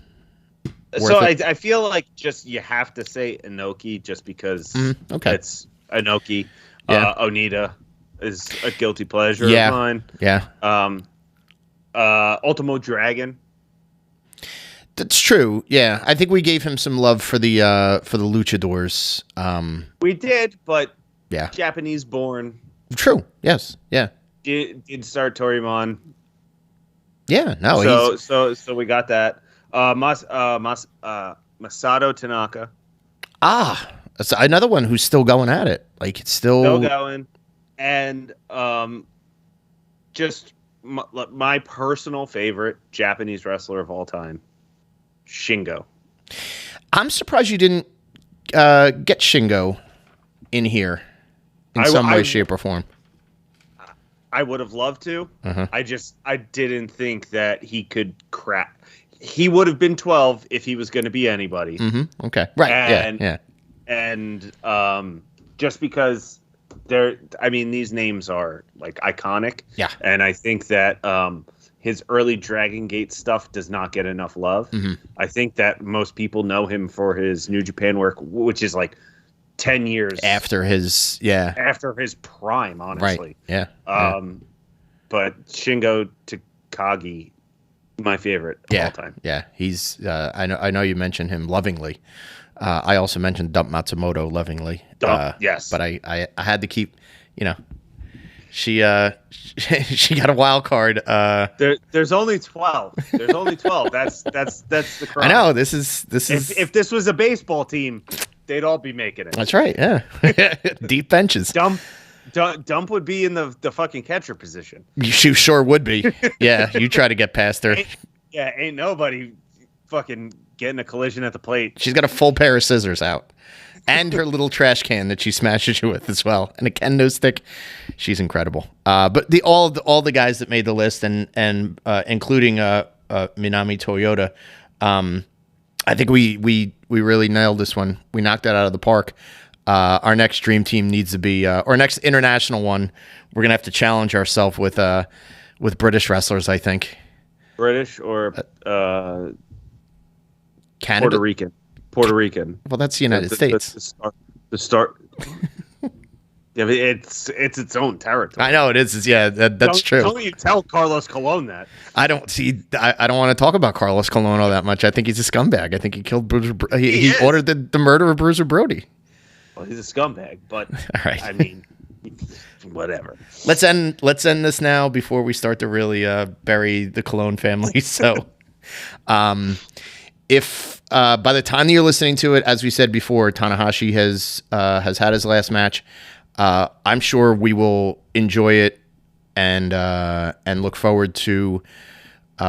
worth so it? I feel like just you have to say Inoki just because it's Inoki. Yeah. Onita is a guilty pleasure of mine. Yeah. Ultimo Dragon. That's true. Yeah. I think we gave him some love for the luchadors. We did, but yeah. Japanese born. True. Yes. Yeah. Did start Torimon. Yeah, no. So we got that. Masato Tanaka. That's another one who's still going at it. Like it's still going, and just my personal favorite Japanese wrestler of all time, Shingo. I'm surprised you didn't get Shingo in here in some way, shape, or form. I would have loved to. Uh-huh. I didn't think that he could crack. He would have been 12 if he was going to be anybody. Mm-hmm. Okay. Right. And, And just because these names are like iconic. Yeah. And I think that his early Dragon Gate stuff does not get enough love. Mm-hmm. I think that most people know him for his New Japan work, which is like 10 years after his prime, honestly. Right. Yeah. But Shingo Takagi, my favorite of all time. Yeah. He's I know you mentioned him lovingly. I also mentioned Dump Matsumoto lovingly. Yes. But I had to keep, she she got a wild card. There's only 12. There's only 12. That's the crime. I know this is if this was a baseball team, they'd all be making it. That's right. Yeah. Deep benches. Dump would be in the fucking catcher position. You sure would be. Yeah. You try to get past her. Ain't nobody fucking getting a collision at the plate. She's got a full pair of scissors out. and her little trash can that she smashes you with as well, and a kendo stick. She's incredible. But all the guys that made the list, and including Minami Toyota, I think we really nailed this one. We knocked that out of the park. Our next dream team needs to be, or next international one, we're gonna have to challenge ourselves with British wrestlers. I think British or Canada, Puerto Rican. Well, that's the United States. The start. Yeah, but it's its own territory. I know it is. That's true. Don't you tell Carlos Colon that? I don't want to talk about Carlos Colon all that much. I think he's a scumbag. I think he killed Bruiser. He ordered the murder of Bruiser Brody. Well, he's a scumbag, but all right. I mean, whatever. Let's end this now before we start to really bury the Colon family. So, if by the time that you're listening to it, as we said before, Tanahashi has had his last match. I'm sure we will enjoy it and look forward to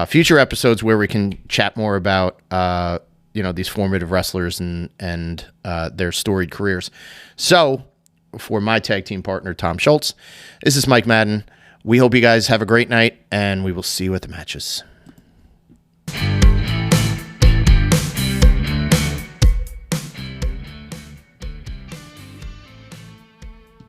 future episodes where we can chat more about these formative wrestlers and their storied careers. So, for my tag team partner Tom Schultz, this is Mike Madden. We hope you guys have a great night, and we will see you at the matches.